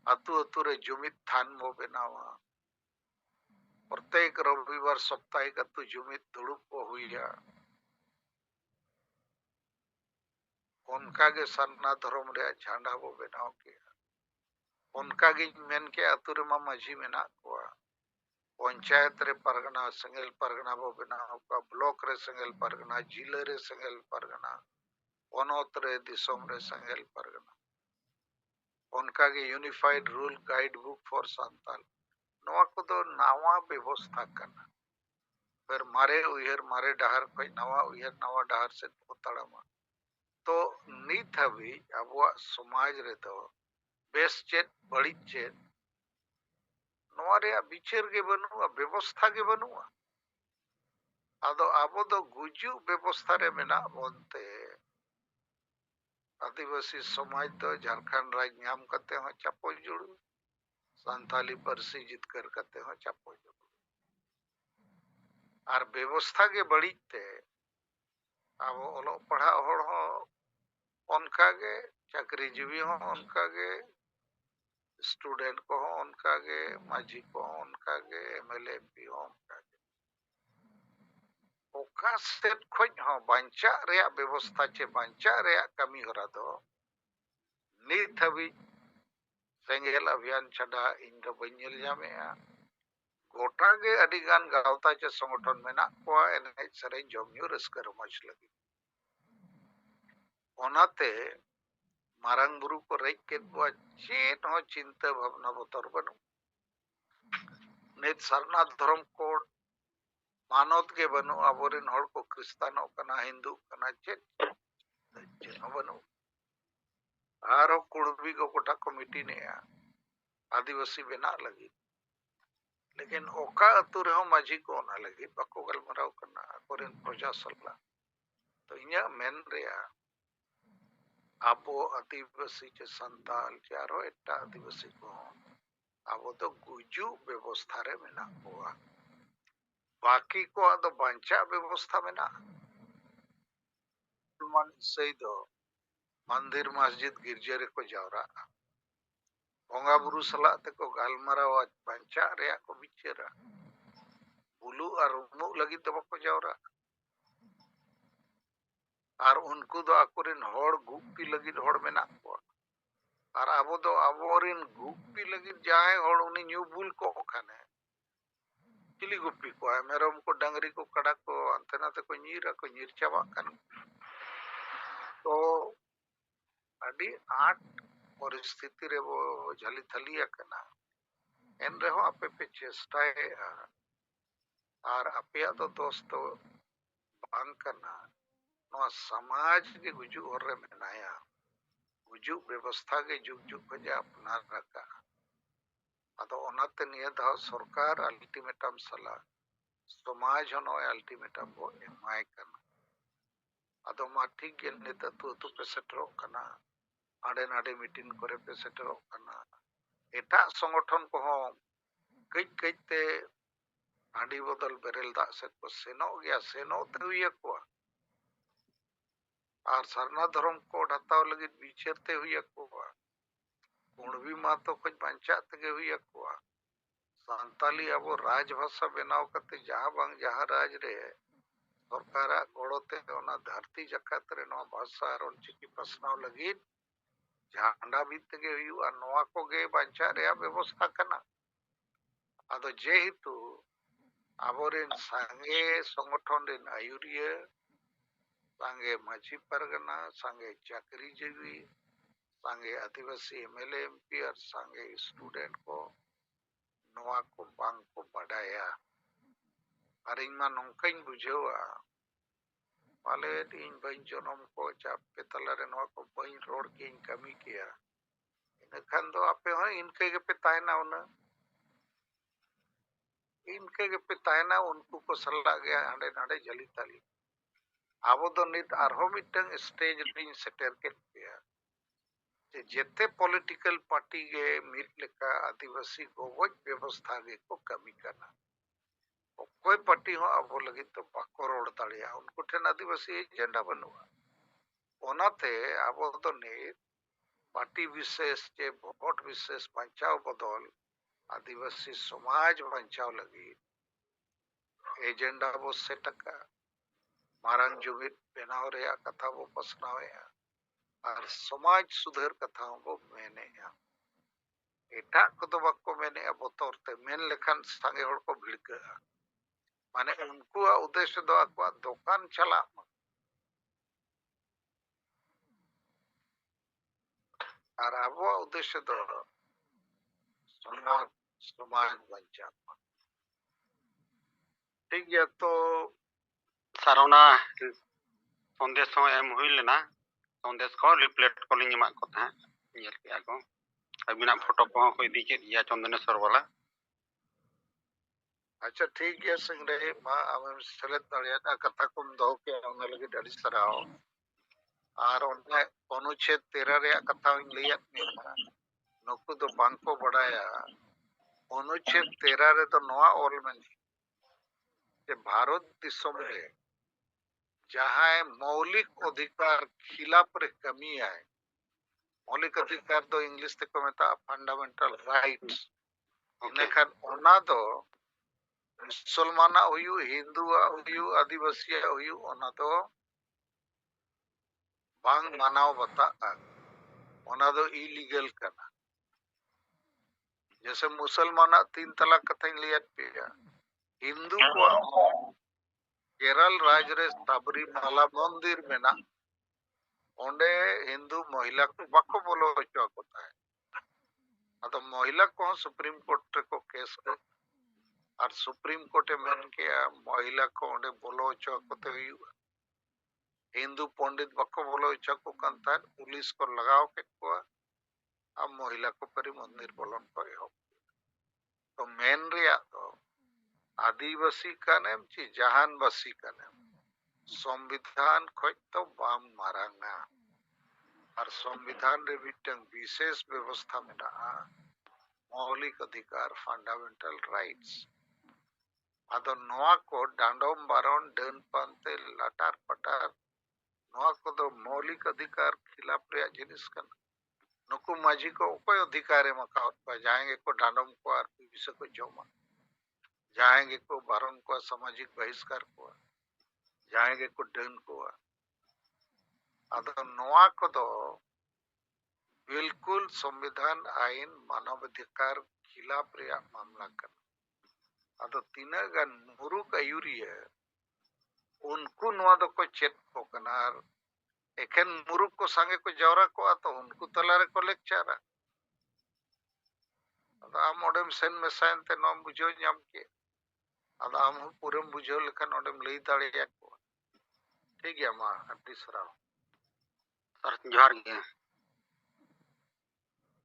अतु अतु रे जुमित थान मो बनावा प्रत्येक रविवार साप्ताहिक अतु जुमित दुड़ुब को हुईया उनका के सन्ना धर्म रे झंडा बो बनाव के उनका गे मेन के अतु रे मा माझी मेना को पंचायत रे परगना संगेल परगना बो बनाव का ब्लॉक रे संगेल परगना जिले रे संगेल परगना पनत रे दिसोम रे संगेल परगना उनका के unified rule guide book for Santal नवा को दो नावा व्यवस्था करना फिर मारे उयहर मारे डहर कोई नवा उयहर नवा डहर से तड़मा तो नीत हबी अबुआ समाज रे दो बेस चेत बड़ी चेत नवा रे बिचार के बनुआ व्यवस्था के बनुआ आदो आबो दो गुजु व्यवस्था रे मेना बोलते आदिवासी समाज तो झारखंड राज नाम करते हो चापो जुड़ू संताली परसी जितकर करते हो चापो जुड़ू और व्यवस्था के बड़ी ते अब ओलो पढ़ा होड़ हो उनका के चाकरी जीवी हो उनका के स्टूडेंट को हो उनका के माझी को हो उनका के एमएलए एमपी हो उनका के ओका सेट खोज हो बांचा रेया व्यवस्था चे बांचा रेया कमी होरा दो नीत हबी सेंगेल अभियान छड़ा इन दो बन्यल जामेया गोटा के अडिगान गावता चे संगठन में ना कोआ एने सरें जमयु रस्कर मच लगी ओनाते marang buru ko reik ket ko chet ho cinta bhavna botor banu nit sarna dharam ko manot ge banu aborin hor ko kristano kana hindu kana chet ho banu aro kurbi ko kota committee ne आदिवासी बना लगी लेकिन ओका अतु रहो माझी को ना लगी बाको गलमराव करना कोरिन प्रजा सल्ला तो इnya मेन रेया आबो आदिवासी के संताल चारो एटा आदिवासी को आबो तो गुजु व्यवस्था रे मेना हुआ बाकी को आदो बांचा व्यवस्था मेना मन सही दो मंदिर मस्जिद गिरजे रे को जावरा बोंगा बुरु सला ते को गलमराव बांचा रे को बिचरा बुलु और उमु लगी तो बको जावरा और उनको दो आकोरिन होड़ गुप्पी लगी होड़ में ना हुआ और अब दो अबोरिन गुप्पी लगी जाए होड़ उन्हें न्यू बुल को खाने चिली गुप्पी को है मेरा उनको डंगरी को कड़ा को अंतना ते को नीर चावा kan तो अड़ी आठ परिस्थिति रे वो झली थलिया कना एन रहो आपे पे चेष्टाए और आपे तो दोस्तों बांग करना नवा समाज के गुजु और रे मेनाया गुजु व्यवस्था के जुग जुग को जा अपना रखा अतो ओनाते निये दा सरकार अल्टीमेटम सला समाज होनो अल्टीमेटम को एमाय करना अतो मा ठीक के नेता तो पे सेटरो कना आडे नाडे मीटिंग करे पे सेटरो कना एटा संगठन को हो कई ते आडी बदल बेरेल दा से को सेनो गया सेनो ते हुए को और सरना धर्म को हटाव लगी बिचरते हुए को कुणबी मा तो कुछ पंचायत के हुए को सांताली अब राजभाषा बनाव करते जहाँ बांग जहाँ राज रे सरकार गोड़ोते ओना धरती जकात रे नो भाषा और चिकी प्रश्नाव लगी झांडा बीत के हुआ नोआ को गे बंचा रे व्यवस्था करना अदो जे हेतु आबोरेन संगे संगठन रे आयुरिया संगे माझी परगना संगे चाकरी जीवी संगे आदिवासी एमएलए एमपी और संगे स्टूडेंट को नोआ को बांग को बढ़ाया और इनमें नौकरी बुझेवा वाले इन बहन जनम को चाप पे तलारे नोआ को बहन रोड के इन कमी किया इन खान दो आपे हो इनके के पे तायना उन्हें इनके के पे तायना उनको को सल्ला गया हंडे नाडे जली ताली आबो दो नित आरहो मिटंग स्टेज रिंग सेटर के किया जेते पॉलिटिकल पार्टी के मिट लेका आदिवासी को वो व्यवस्था के को कमी करना कोई पार्टी हो अब लगी तो बाको रोड ताड़िया उनको ठेन आदिवासी एजेंडा बनवा ओनाते अब तो ने पार्टी विशेष के वोट विशेष बचाव बदल आदिवासी समाज बचाव लगी एजेंडा वो सेट का मारंग जुमित बनाव रे कथा वो पसनावे और समाज सुधार कथा वो मैंने एटा को तो बाको मैंने अब तौरते मेन लेखन संगे होड़ को भिड़का माने उनको उद्देश्य दो आको दुकान चला और अब उद्देश्य दो समाज बंचा ठीक है तो सारोना संदेश हो एम हुई लेना संदेश को रिप्लेट को लिंग मा को था नियल के आगो अबिना फोटो को कोई दिखे दिया चंदनेश्वर वाला अच्छा ठीक है संग्रह मां हम सेलेक्ट दाड़िया कथा को दो के उन लगे डडी सराओ और उन्हें अनुच्छेद 13 रे कथा लिया नुकु तो बांको बढ़ाया अनुच्छेद 13 रे तो नोआ ऑल में जे भारत दिसम रे जहां मौलिक अधिकार खिलाफ रे कमी है मौलिक अधिकार तो इंग्लिश ते को मेता फंडामेंटल राइट्स इनखान ओना दो मुसलमाना हुयु हिंदू हुयु आदिवासी हुयु ओना दो बांग मानाव बता ओना दो इलीगल करना जैसे मुसलमाना 3 तलाक कथा लिया पिया हिंदू को केरल राज्य रे सबरीमाला मंदिर में ना onde Hindu महिला को बाको बोलो हचो को ताहे अदो महिला को सुप्रीम कोर्ट को केस को और सुप्रीम कोर्ट मेन के महिला को onde बोलो हचो को ते हिंदू पंडित बाको बोलो हचो को कंता पुलिस को लगाओ के को अब महिला को परि मंदिर बोलन को हो तो मेन रिया तो आदिवासी कनेम ची जहानवासी कनेम संविधान खोज तो बाम मारांगा और संविधान रे मिटन विशेष व्यवस्था मेना मौलिक अधिकार फंडामेंटल राइट्स आदो नोआ को डांडोम बारोन डन पांते लाटार पटार नोआ को दो मौलिक अधिकार खिलाफ रे जिनिस कन नुकु माजी को उपाय अधिकार मकावत पा जाएंगे को डांडोम को आर विषय को जोमा जाएंगे को बारोन को सामाजिक बहिष्कार को जाएंगे को डन को आदो नोआ को दो बिल्कुल संविधान आईन मानवाधिकार खिलाफ रिया मामला कर आदो तीना गान मुरुक आयुरिया उनको नोआ दो को चेक को कनार एखेन मुरुक को संगे को जवरा को तो उनको तलारे को लेक्चर आदो आम ओडेम सेन मेसायन ते नोम बुझो ᱧᱟᱢ के आदो आम पूरम बुझो लेखन ओडेम लई दाड़िया को ठीक है मा अड्डी सराव सर जोहार गे